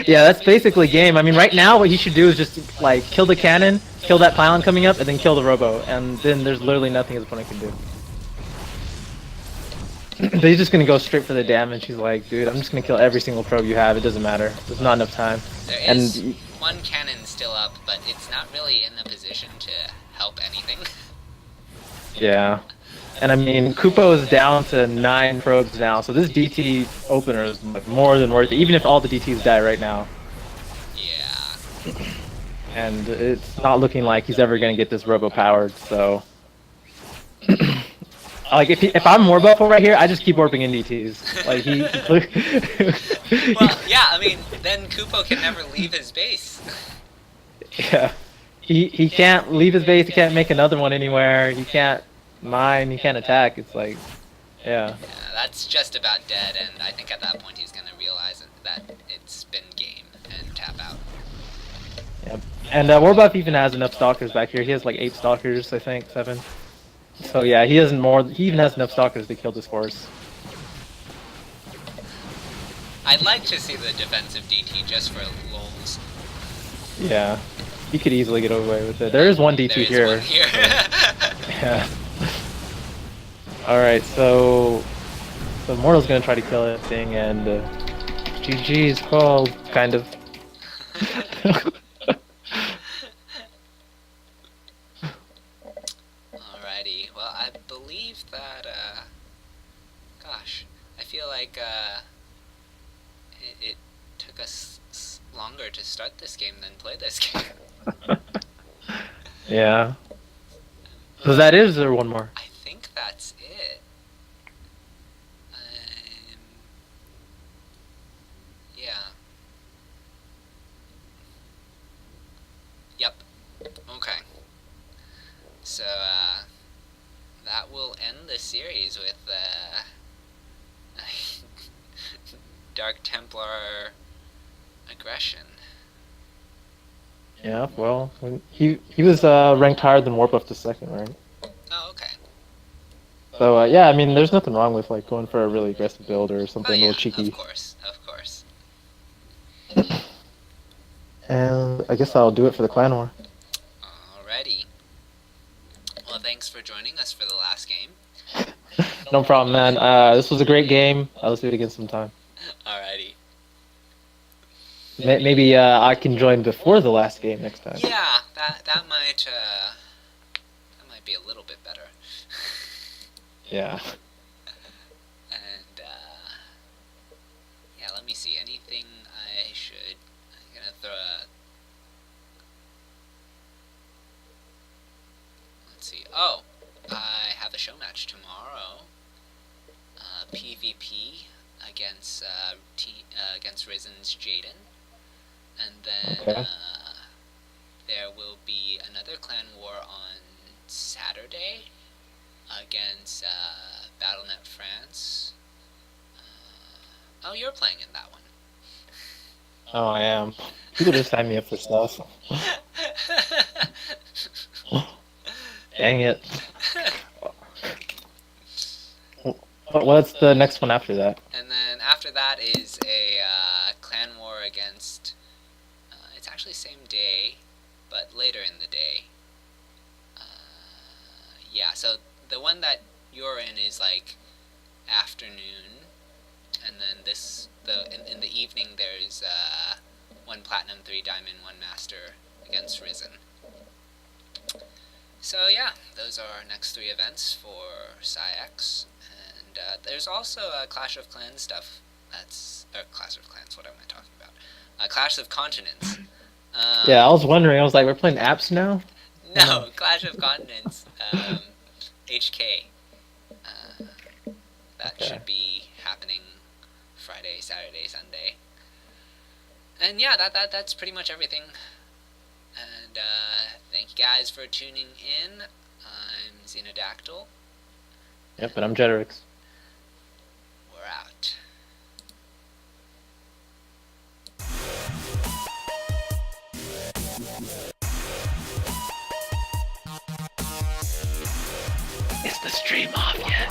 Yeah, that's basically game. I mean, right now what he should do is just like kill the cannon, kill that pylon coming up, and then kill the Robo, and then there's literally nothing his opponent can do. But he's just gonna go straight for the damage. He's like, dude, I'm just gonna kill every single probe you have. It doesn't matter. There's not enough time.
There is one cannon still up, but it's not really in the position to help anything.
Yeah. And I mean, Kupo is down to 9 probes now, so this DT opener is like more than worth it, even if all the DTs die right now.
Yeah.
And it's not looking like he's ever gonna get this Robo powered, so... like, if I'm Warbuffle right here, I just keep warping in DTs. Like, he...
Well, yeah, I mean, then Kupo can never leave his base.
Yeah. He can't leave his base, he can't make another one anywhere, he can't mine, he can't attack. It's like, yeah.
Yeah, that's just about dead, and I think at that point he's gonna realize that it's been game and tap out.
Yep. And Warbuff even has enough stalkers back here. He has like 8 stalkers, I think, 7. So yeah, he has more. He even has enough stalkers to kill this force.
I'd like to see the defensive DT just for lulz.
Yeah, he could easily get away with it. There is one DT here.
One here.
Yeah. All right, so Mortal's gonna try to kill that thing, and GG's called, kind of.
Alrighty, well, I believe that, gosh, I feel like, it took us longer to start this game than play this game.
Yeah. So that is, or one more?
I think that's series with Dark Templar aggression.
Yeah, well, he was ranked higher than Warbuff the second, right?
Oh, okay.
So yeah, I mean, there's nothing wrong with like going for a really aggressive build or
Oh
something a
yeah,
little cheeky.
of course, of course.
And I guess I'll do it for the clan war.
Alrighty. Well, thanks for joining us for the last game.
No problem, man. This was a great game. Let's do it again sometime.
Alrighty.
Maybe I can join before the last game next time.
Yeah, that might be a little bit better.
Yeah.
And yeah, let me see. Anything I should? I'm gonna throw a. Let's see. Oh, I have a show match tomorrow. PvP against against Risen's Jaden, and then
Okay.
there will be another clan war on Saturday against BattleNet France. Oh, you're playing in that one.
Oh, I am. People just sign me up for stuff. Dang it. What's the next one after that?
And then after that is a clan war against. It's actually same day, but later in the day. Yeah, so the one that you're in is like afternoon, and then in the evening there's 1 platinum, 3 diamond, 1 master against Risen. So yeah, those are our next 3 events for Psionic. And there's also Clash of Clans stuff. Clash of Clans. What am I talking about? Clash of Continents.
Yeah, I was wondering. I was like, we're playing apps now?
No, Clash of Continents. HK. That
Okay.
should be happening Friday, Saturday, Sunday. And yeah, that's pretty much everything. And thank you guys for tuning in. I'm Xenodactyl.
Yep, and I'm Jetrix.
We're out.
Is the stream off yet?